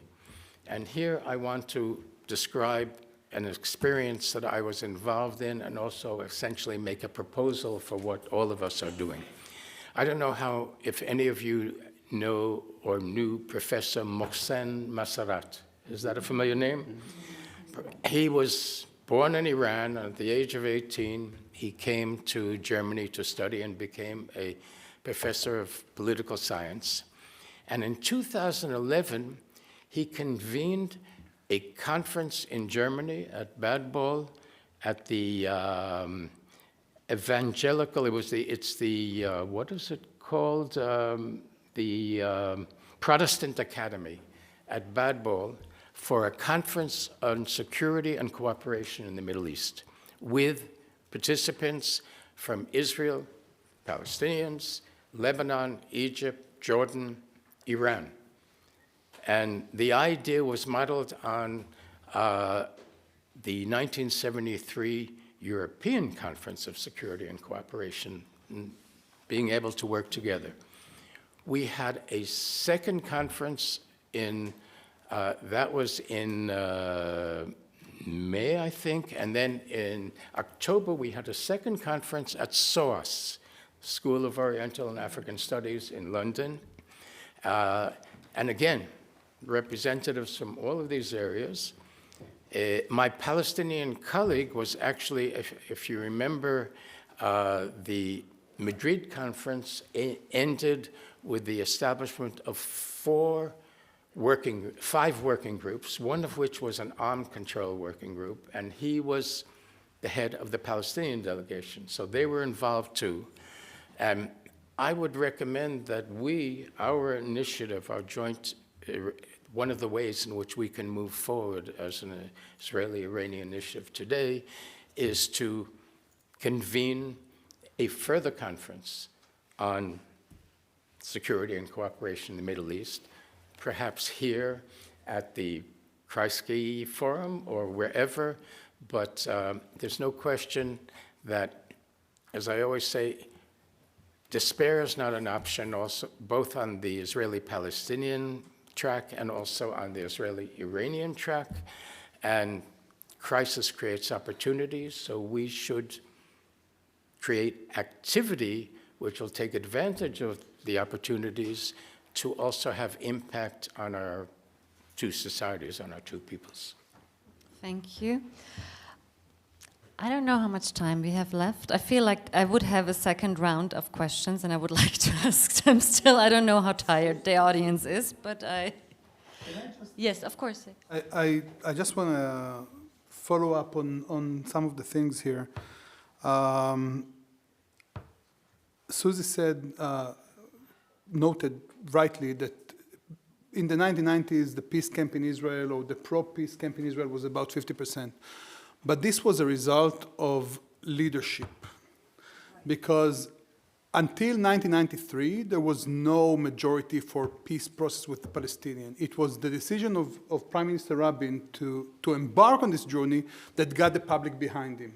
And here I want to describe an experience that I was involved in and also essentially make a proposal for what all of us are doing. I don't know if any of you know or knew Professor Mohsen Masarat. Is that a familiar name? He was born in Iran. At the age of 18, he came to Germany to study and became a professor of political science. And in 2011, he convened a conference in Germany at Bad Bol at the evangelical, what is it called? The Protestant Academy at Bad Bol for a conference on security and cooperation in the Middle East with participants from Israel, Palestinians, Lebanon, Egypt, Jordan, Iran. And the idea was modeled on the 1973 European Conference of Security and Cooperation, being able to work together. We had a second conference that was in May, I think, and then in October we had a second conference at SOAS, School of Oriental and African Studies in London. And again, representatives from all of these areas. My Palestinian colleague was actually, if you remember, the Madrid conference ended with the establishment of 5 working groups, one of which was an armed control working group, and he was the head of the Palestinian delegation. So they were involved too. And I would recommend that our initiative, our joint, one of the ways in which we can move forward as an Israeli-Iranian initiative today is to convene a further conference on security and cooperation in the Middle East, perhaps here at the Kreisky Forum or wherever, but there's no question that, as I always say, despair is not an option, also both on the Israeli-Palestinian track and also on the Israeli-Iranian track. And crisis creates opportunities, so we should create activity which will take advantage of the opportunities to also have impact on our two societies, on our two peoples. Thank you. I don't know how much time we have left. I feel like I would have a second round of questions and I would like to ask them still. I don't know how tired the audience is, but yes, of course. I just want to follow up on some of the things here. Susie said, noted rightly that in the 1990s, the peace camp in Israel or the pro-peace camp in Israel was about 50%. But this was a result of leadership, because until 1993, there was no majority for peace process with the Palestinians. It was the decision of Prime Minister Rabin to embark on this journey that got the public behind him.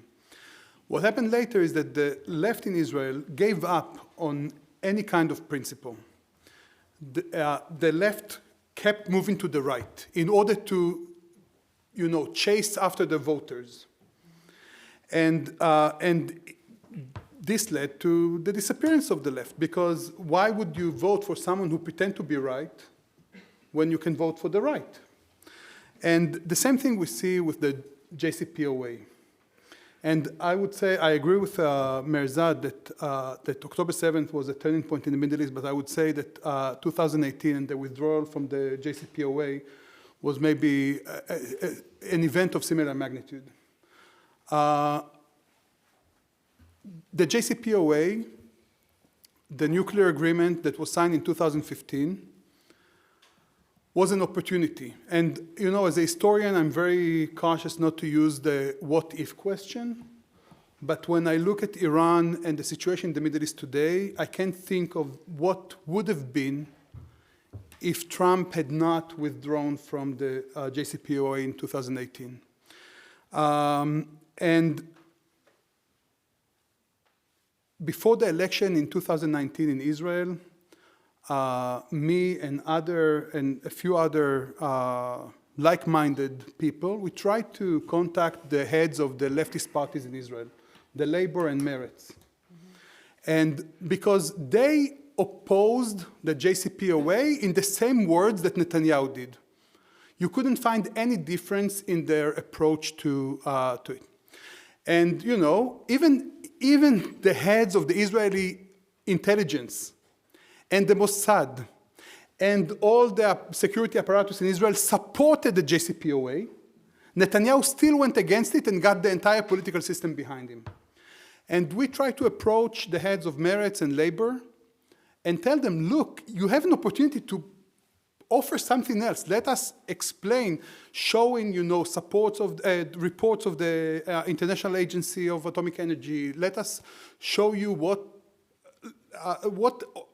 What happened later is that the left in Israel gave up on any kind of principle. the left kept moving to the right in order to, chase after the voters. And this led to the disappearance of the left, because why would you vote for someone who pretends to be right when you can vote for the right? And the same thing we see with the JCPOA. And I would say I agree with Mehrzad that October 7th was a turning point in the Middle East, but I would say that 2018 and the withdrawal from the JCPOA was maybe an event of similar magnitude. The JCPOA, the nuclear agreement that was signed in 2015, was an opportunity. And, as a historian, I'm very cautious not to use the what-if question. But when I look at Iran and the situation in the Middle East today, I can't think of what would have been if Trump had not withdrawn from the JCPOA in 2018. And before the election in 2019 in Israel, me and a few other like-minded people, we tried to contact the heads of the leftist parties in Israel, the Labor and Meretz. And because they opposed the JCPOA in the same words that Netanyahu did. You couldn't find any difference in their approach to it. And, even the heads of the Israeli intelligence and the Mossad and all the security apparatus in Israel supported the JCPOA. Netanyahu still went against it and got the entire political system behind him. And we tried to approach the heads of Meretz and Labor and tell them, look, you have an opportunity to offer something else. Let us explain, showing, reports of the International Agency of Atomic Energy. Let us show you what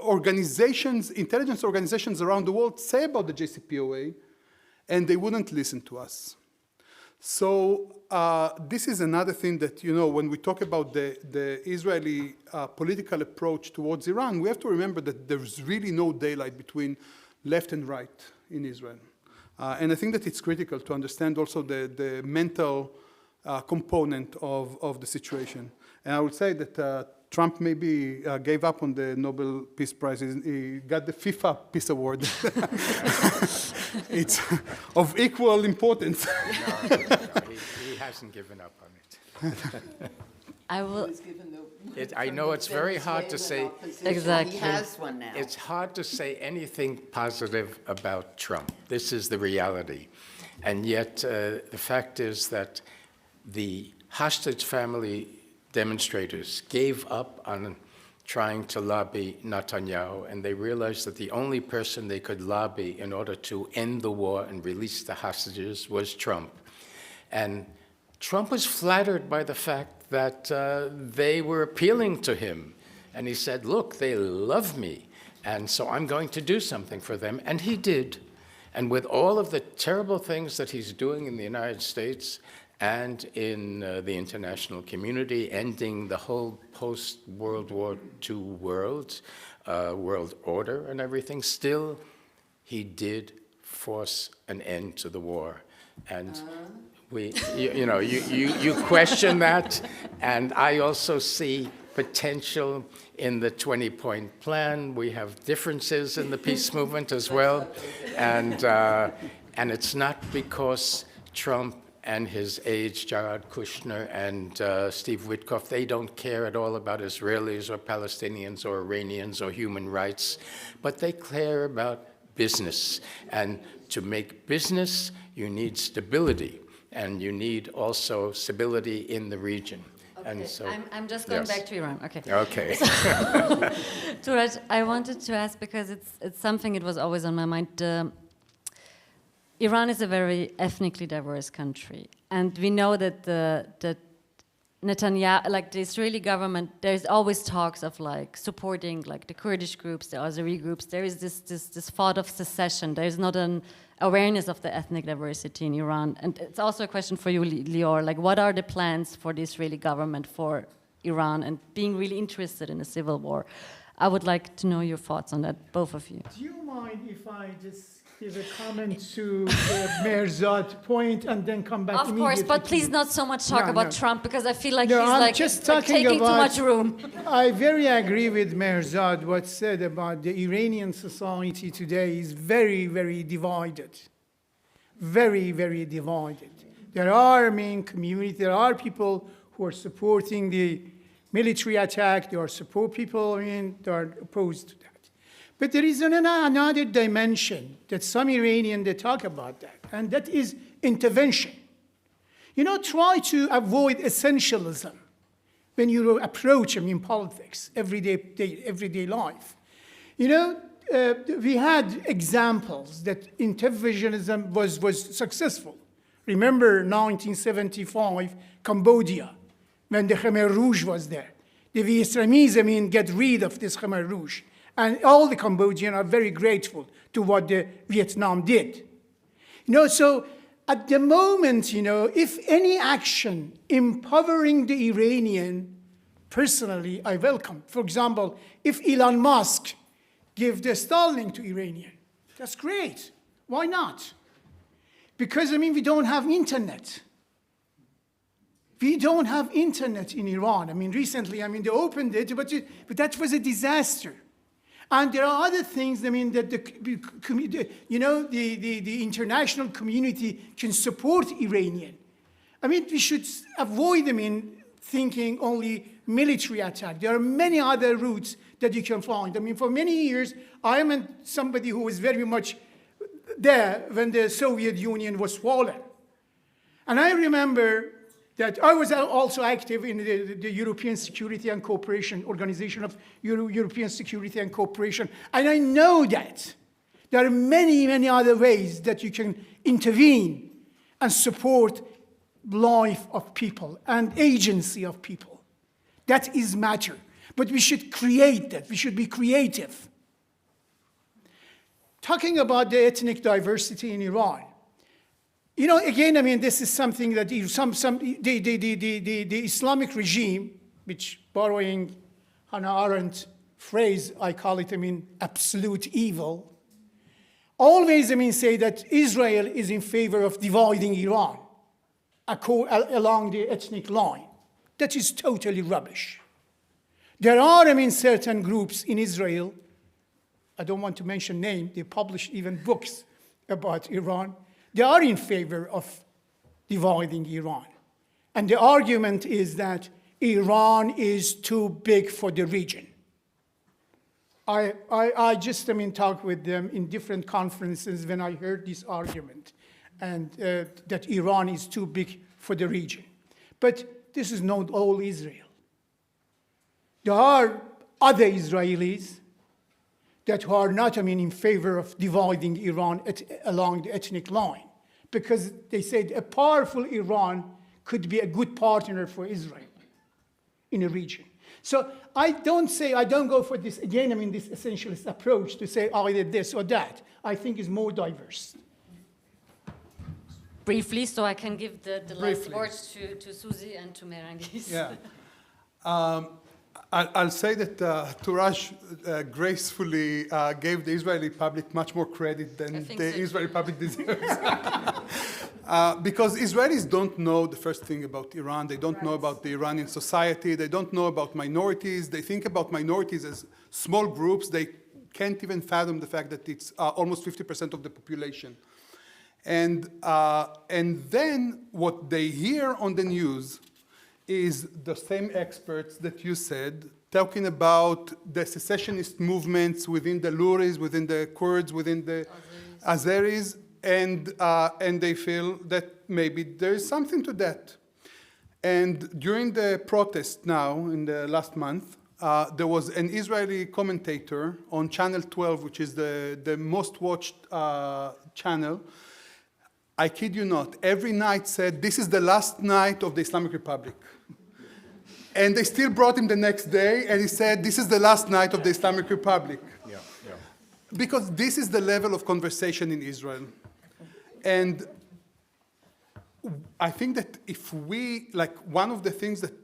organizations, intelligence organizations around the world say about the JCPOA, and they wouldn't listen to us. So this is another thing that, when we talk about the Israeli political approach towards Iran, we have to remember that there's really no daylight between left and right in Israel. And I think that it's critical to understand also the mental component of the situation. And I would say that Trump maybe gave up on the Nobel Peace Prize. He got the FIFA Peace Award. It's of equal importance. No, he hasn't given up on it. I will. I know it's very hard to say. Exactly. He has one now. It's hard to say anything positive about Trump. This is the reality. And yet, the fact is that the hostage family demonstrators gave up on trying to lobby Netanyahu, and they realized that the only person they could lobby in order to end the war and release the hostages was Trump. And Trump was flattered by the fact that they were appealing to him. And he said, look, they love me, and so I'm going to do something for them. And he did. And with all of the terrible things that he's doing in the United States and in the international community, ending the whole post-World War II world order and everything, still he did force an end to the war. And you question that, and I also see potential in the 20-point plan. We have differences in the peace movement as well, and it's not because Trump and his aides, Jared Kushner and Steve Witkoff, they don't care at all about Israelis or Palestinians or Iranians or human rights, but they care about business. And to make business, you need stability, and you need also stability in the region. Okay. And so, I'm just going back to Iran. Okay. Okay. Touraj, I wanted to ask, because it's something it was always on my mind. Iran is a very ethnically diverse country, and we know that that Netanyahu, like the Israeli government, there's always talks of like supporting like the Kurdish groups, the Azeri groups. There is this thought of secession. There is not an awareness of the ethnic diversity in Iran, and it's also a question for you, Lior. Like, what are the plans for the Israeli government for Iran, and being really interested in a civil war? I would like to know your thoughts on that, both of you. Do you mind if I just give a comment to the Mehrzad point and then come back Of course, but please not so much talk about Trump, because I feel like he's I'm like, just like talking taking too about, much room. I very agree with Mehrzad what said about the Iranian society today is very, very divided. Very, very divided. There are, community, there are people who are supporting the military attack, there are support people, that are opposed to that. But there is another dimension that some Iranians, they talk about that, and that is intervention. Try to avoid essentialism when you approach politics, everyday life. We had examples that interventionism was successful. Remember 1975, Cambodia, when the Khmer Rouge was there. The Vietnamese, get rid of this Khmer Rouge. And all the Cambodians are very grateful to what the Vietnam did. So at the moment, if any action empowering the Iranian, personally, I welcome. For example, if Elon Musk give the Starlink to Iranian, that's great. Why not? Because, we don't have internet. We don't have internet in Iran. Recently, they opened it, but that was a disaster. And there are other things, that the international community can support Iranian. We should avoid, thinking only military attack. There are many other routes that you can find. For many years, I am somebody who was very much there when the Soviet Union was fallen. And I remember that I was also active in the European Security and Cooperation Organization of European Security and Cooperation. And I know that there are many, many other ways that you can intervene and support life of people and agency of people. That is matter. But we should create that. We should be creative. Talking about the ethnic diversity in Iran, again, this is something that the Islamic regime, which borrowing Hannah Arendt phrase, I call it, absolute evil, always, say that Israel is in favor of dividing Iran along the ethnic line. That is totally rubbish. There are, certain groups in Israel, I don't want to mention names, they publish even books about Iran. They are in favor of dividing Iran. And the argument is that Iran is too big for the region. I just talked with them in different conferences when I heard this argument, and that Iran is too big for the region. But this is not all Israel. There are other Israelis that are not, in favor of dividing Iran along the ethnic line, because they said a powerful Iran could be a good partner for Israel in a region. So I don't go for this, again, this essentialist approach to say either this or that. I think it's more diverse. Briefly, so I can give the last words to Susie and to Mehrangiz. Yeah. I'll say that Touraj gracefully gave the Israeli public much more credit than the Israeli public deserves. Because Israelis don't know the first thing about Iran. They don't know about the Iranian society. They don't know about minorities. They think about minorities as small groups. They can't even fathom the fact that it's almost 50% of the population. And then what they hear on the news is the same experts that you said, talking about the secessionist movements within the Luris, within the Kurds, within the Azeris, and they feel that maybe there is something to that. And during the protest now, in the last month, there was an Israeli commentator on Channel 12, which is the most watched channel. I kid you not, every night said, this is the last night of the Islamic Republic. And they still brought him the next day, and he said, this is the last night of the Islamic Republic. Yeah. Because this is the level of conversation in Israel. And I think that if we, one of the things that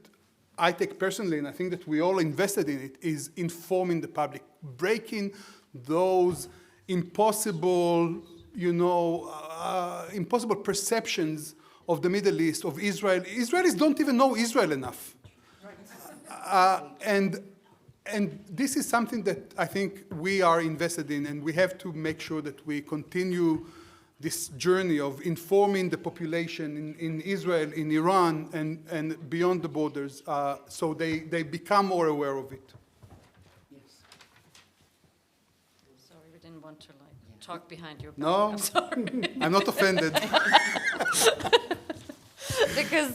I take personally, and I think that we all invested in it, is informing the public, breaking those impossible, impossible perceptions of the Middle East, of Israel. Israelis don't even know Israel enough. And this is something that I think we are invested in, and we have to make sure that we continue this journey of informing the population in Israel, in Iran, and beyond the borders, so they become more aware of it. Sorry, we didn't want to talk behind your back. No, I'm sorry. I'm not offended. Because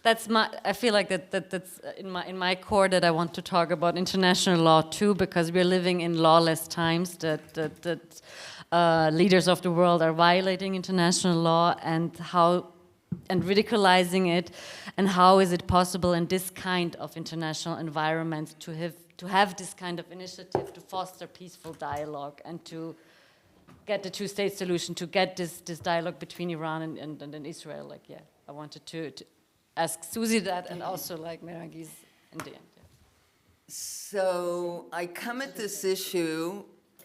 I feel like that's in my core that I want to talk about international law too, because we're living in lawless times that leaders of the world are violating international law and ridiculizing it, and how is it possible in this kind of international environment to have this kind of initiative to foster peaceful dialogue and to get the two-state solution, to get this dialogue between Iran and Israel. I wanted to ask Susie that, and also Mehrangiz in the end. Yeah. So I come at this issue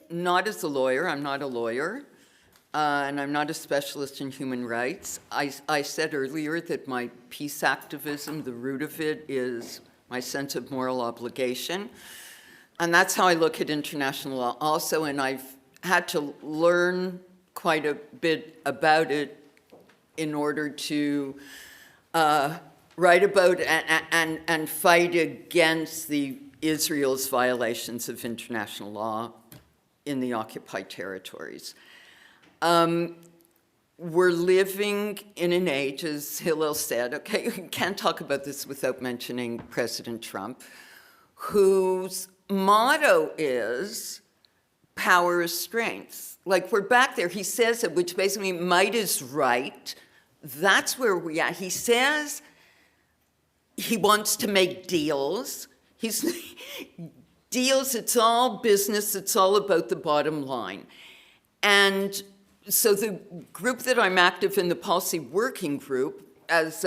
not as a lawyer. I'm not a lawyer, and I'm not a specialist in human rights. I said earlier that my peace activism, the root of it is my sense of moral obligation, and that's how I look at international law also, and I've had to learn quite a bit about it in order to write about and fight against Israel's violations of international law in the occupied territories. We're living in an age, as Hillel said, okay, you can't talk about this without mentioning President Trump, whose motto is power is strength. We're back there. He says it, which basically might is right. That's where we are. He says he wants to make deals. Deals, it's all business. It's all about the bottom line. And so the group that I'm active in, the policy working group, as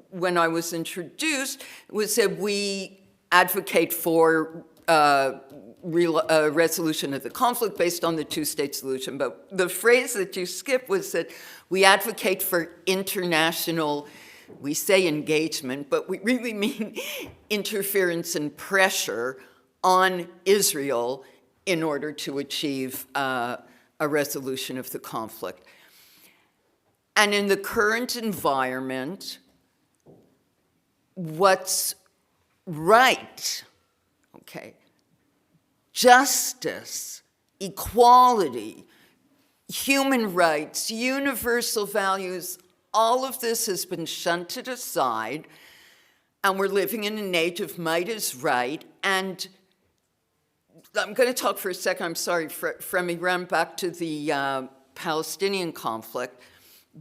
when I was introduced, was that we advocate for resolution of the conflict based on the two-state solution. But the phrase that you skipped was that we advocate for international, we say engagement, but we really mean interference and pressure on Israel in order to achieve a resolution of the conflict. And in the current environment, what's right, okay, justice, equality, human rights, universal values, all of this has been shunted aside, and we're living in an age of might is right. And I'm going to talk for a second, I'm sorry, from Iran back to the Palestinian conflict,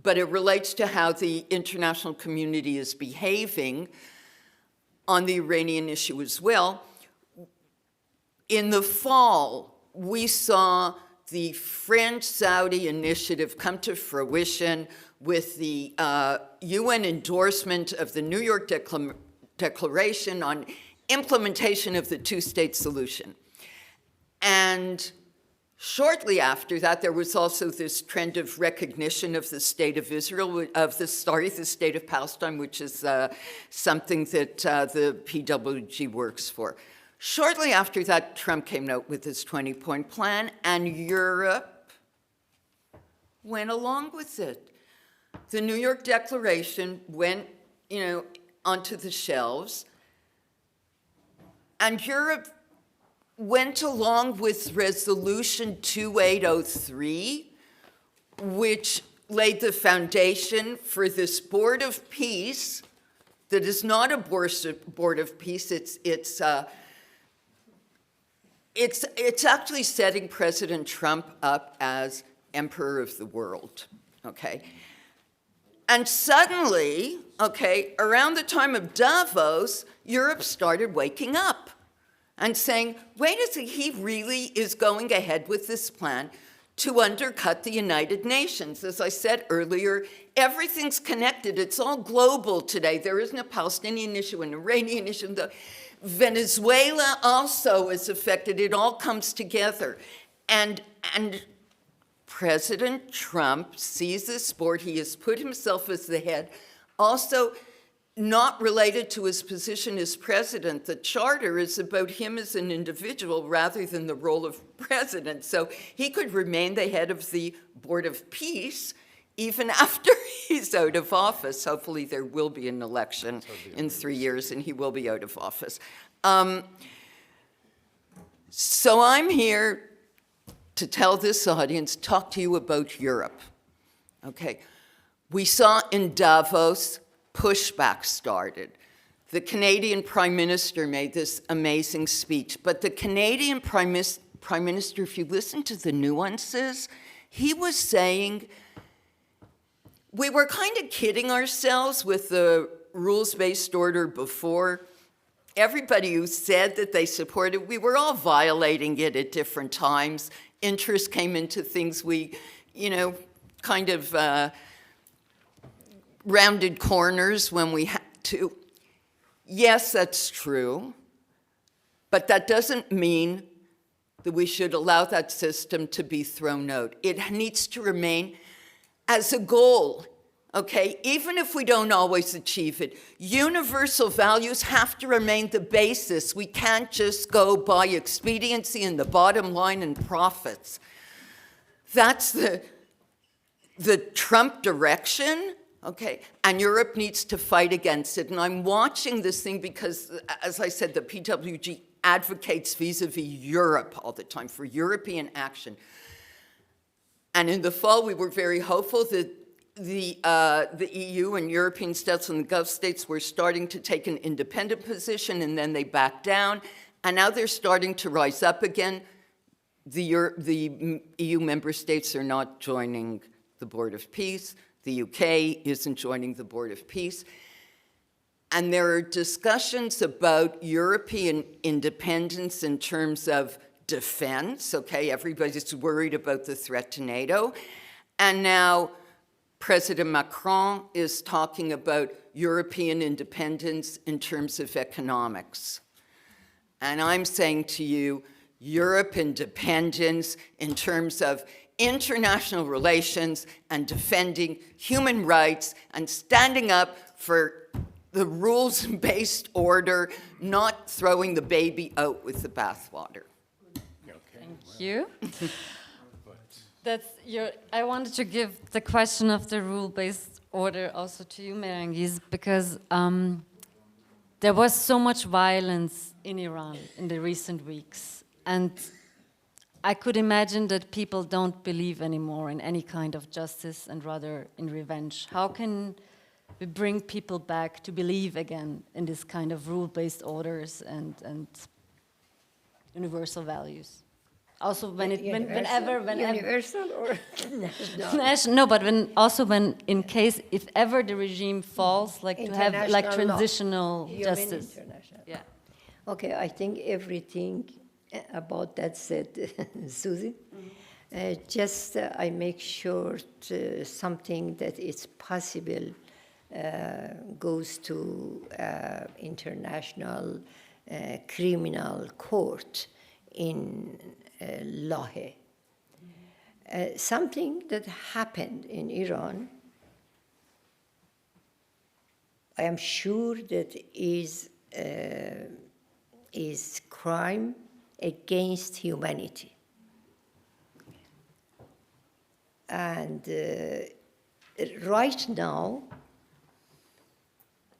but it relates to how the international community is behaving on the Iranian issue as well. In the fall, we saw the French-Saudi initiative come to fruition with the UN endorsement of the New York Declaration on implementation of the two-state solution. And shortly after that, there was also this trend of recognition of the state of Israel, the state of Palestine, which is something that the PWG works for. Shortly after that, Trump came out with his 20-point plan, and Europe went along with it. The New York Declaration went, onto the shelves, and Europe went along with Resolution 2803, which laid the foundation for this board of peace that is not a board of peace. It's actually setting President Trump up as emperor of the world, okay? And suddenly, okay, around the time of Davos, Europe started waking up and saying, wait a second, he really is going ahead with this plan to undercut the United Nations. As I said earlier, everything's connected. It's all global today. There isn't a Palestinian issue, an Iranian issue. Venezuela also is affected. It all comes together. And President Trump sees this sport. He has put himself as the head. Also, not related to his position as president. The charter is about him as an individual rather than the role of president. So he could remain the head of the Board of Peace even after he's out of office. Hopefully there will be an election in 3 years and he will be out of office. So I'm here to tell this audience, talk to you about Europe. Okay, we saw in Davos, pushback started. The Canadian Prime Minister made this amazing speech, but the Canadian Prime Minister, if you listen to the nuances, he was saying, we were kind of kidding ourselves with the rules-based order before. Everybody who said that they supported, we were all violating it at different times. Interest came into things we, kind of rounded corners when we had to. Yes, that's true, but that doesn't mean that we should allow that system to be thrown out. It needs to remain as a goal, okay? Even if we don't always achieve it, universal values have to remain the basis. We can't just go by expediency and the bottom line and profits. That's the Trump direction. Okay, and Europe needs to fight against it. And I'm watching this thing because, as I said, the PWG advocates vis-a-vis Europe all the time for European action. And in the fall, we were very hopeful that the EU and European states and the Gulf states were starting to take an independent position, and then they backed down. And now they're starting to rise up again. The EU member states are not joining the Board of Peace. The UK isn't joining the Board of Peace. And there are discussions about European independence in terms of defense, okay? Everybody's worried about the threat to NATO. And now President Macron is talking about European independence in terms of economics. And I'm saying to you, Europe independence in terms of international relations and defending human rights and standing up for the rules-based order, not throwing the baby out with the bathwater. Thank you. I wanted to give the question of the rule-based order also to you, Mehrangiz, because there was so much violence in Iran in the recent weeks. And I could imagine that people don't believe anymore in any kind of justice and rather in revenge. How can we bring people back to believe again in this kind of rule-based orders and universal values? Also, whenever universal or national? No, but in case if ever the regime falls, like to have like transitional justice. Yeah. Okay, I think everything about that said, Susie. Just I make sure something that is possible goes to international criminal court in Lahey. Something that happened in Iran, I am sure that is crime against humanity. And right now,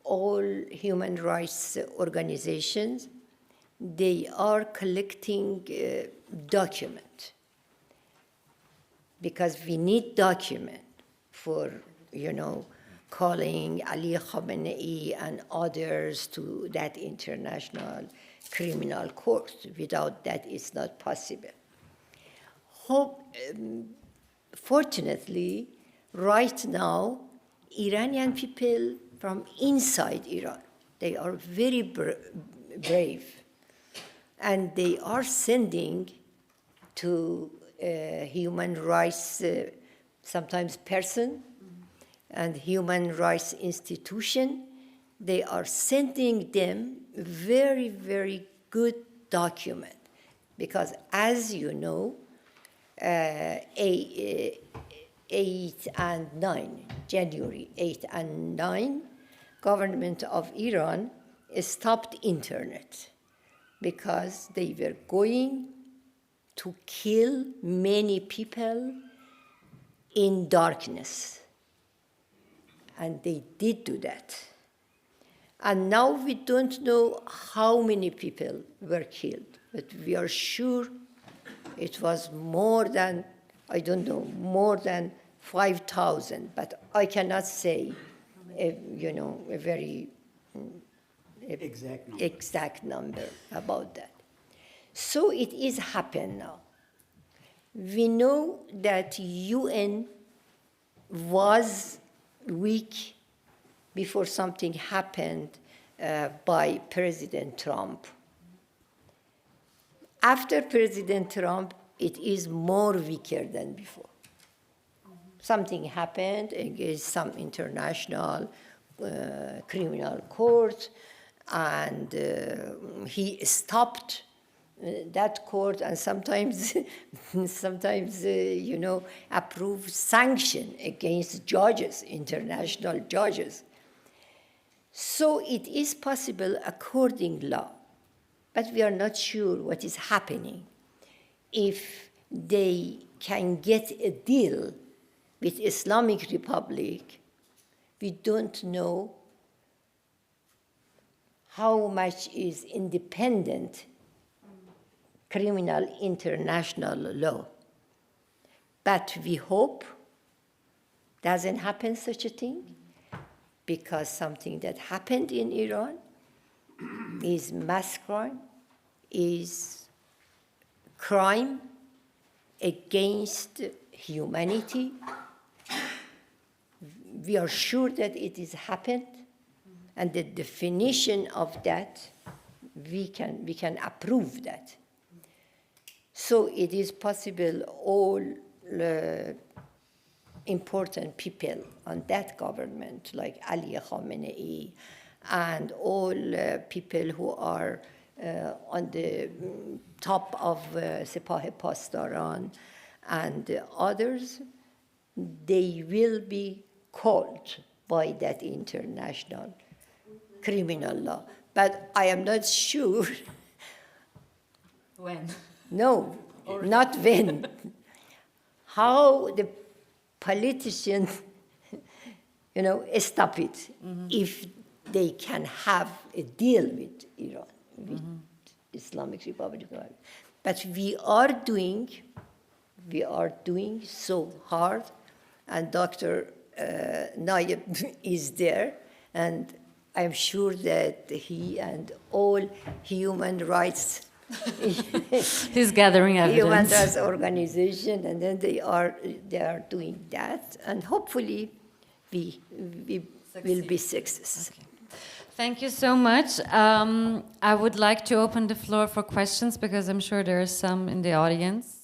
all human rights organizations, they are collecting document because we need document for, calling Ali Khamenei and others to that international criminal court. Without that, it's not possible. Fortunately, right now, Iranian people from inside Iran, they are very brave. And they are sending to human rights, sometimes person, and human rights institution. They are sending them very, very good document. Because as you know, 8 and 9, January 8 and 9, government of Iran stopped internet because they were going to kill many people in darkness. And they did do that. And now we don't know how many people were killed, but we are sure it was more than, I don't know, more than 5,000, but I cannot say, a very exact number about that. So it is happened now. We know that UN was weak before something happened by President Trump. After President Trump, it is more weaker than before. Something happened against some international criminal court, and he stopped that court, and sometimes approved sanction against judges, international judges. So it is possible according law, but we are not sure what is happening. If they can get a deal with Islamic Republic, we don't know how much is independent criminal international law. But we hope doesn't happen such a thing, because something that happened in Iran is mass crime, is crime against humanity. We are sure that it has happened, and the definition of that, we can approve that. So it is possible all important people on that government, like Ali Khamenei, and all people who are on the top of Sepah Pastaran and others, they will be called by that international criminal law. But I am not sure. When? No, not when. How the politicians, stop it, if they can have a deal with Iran, with Islamic Republic. But we are doing so hard, and Dr. Nayeb is there, and I'm sure that he and all human rights he's gathering evidence. Human rights organization, and then they are doing that, and hopefully we will be successful. Okay. Thank you so much. I would like to open the floor for questions, because I'm sure there are some in the audience.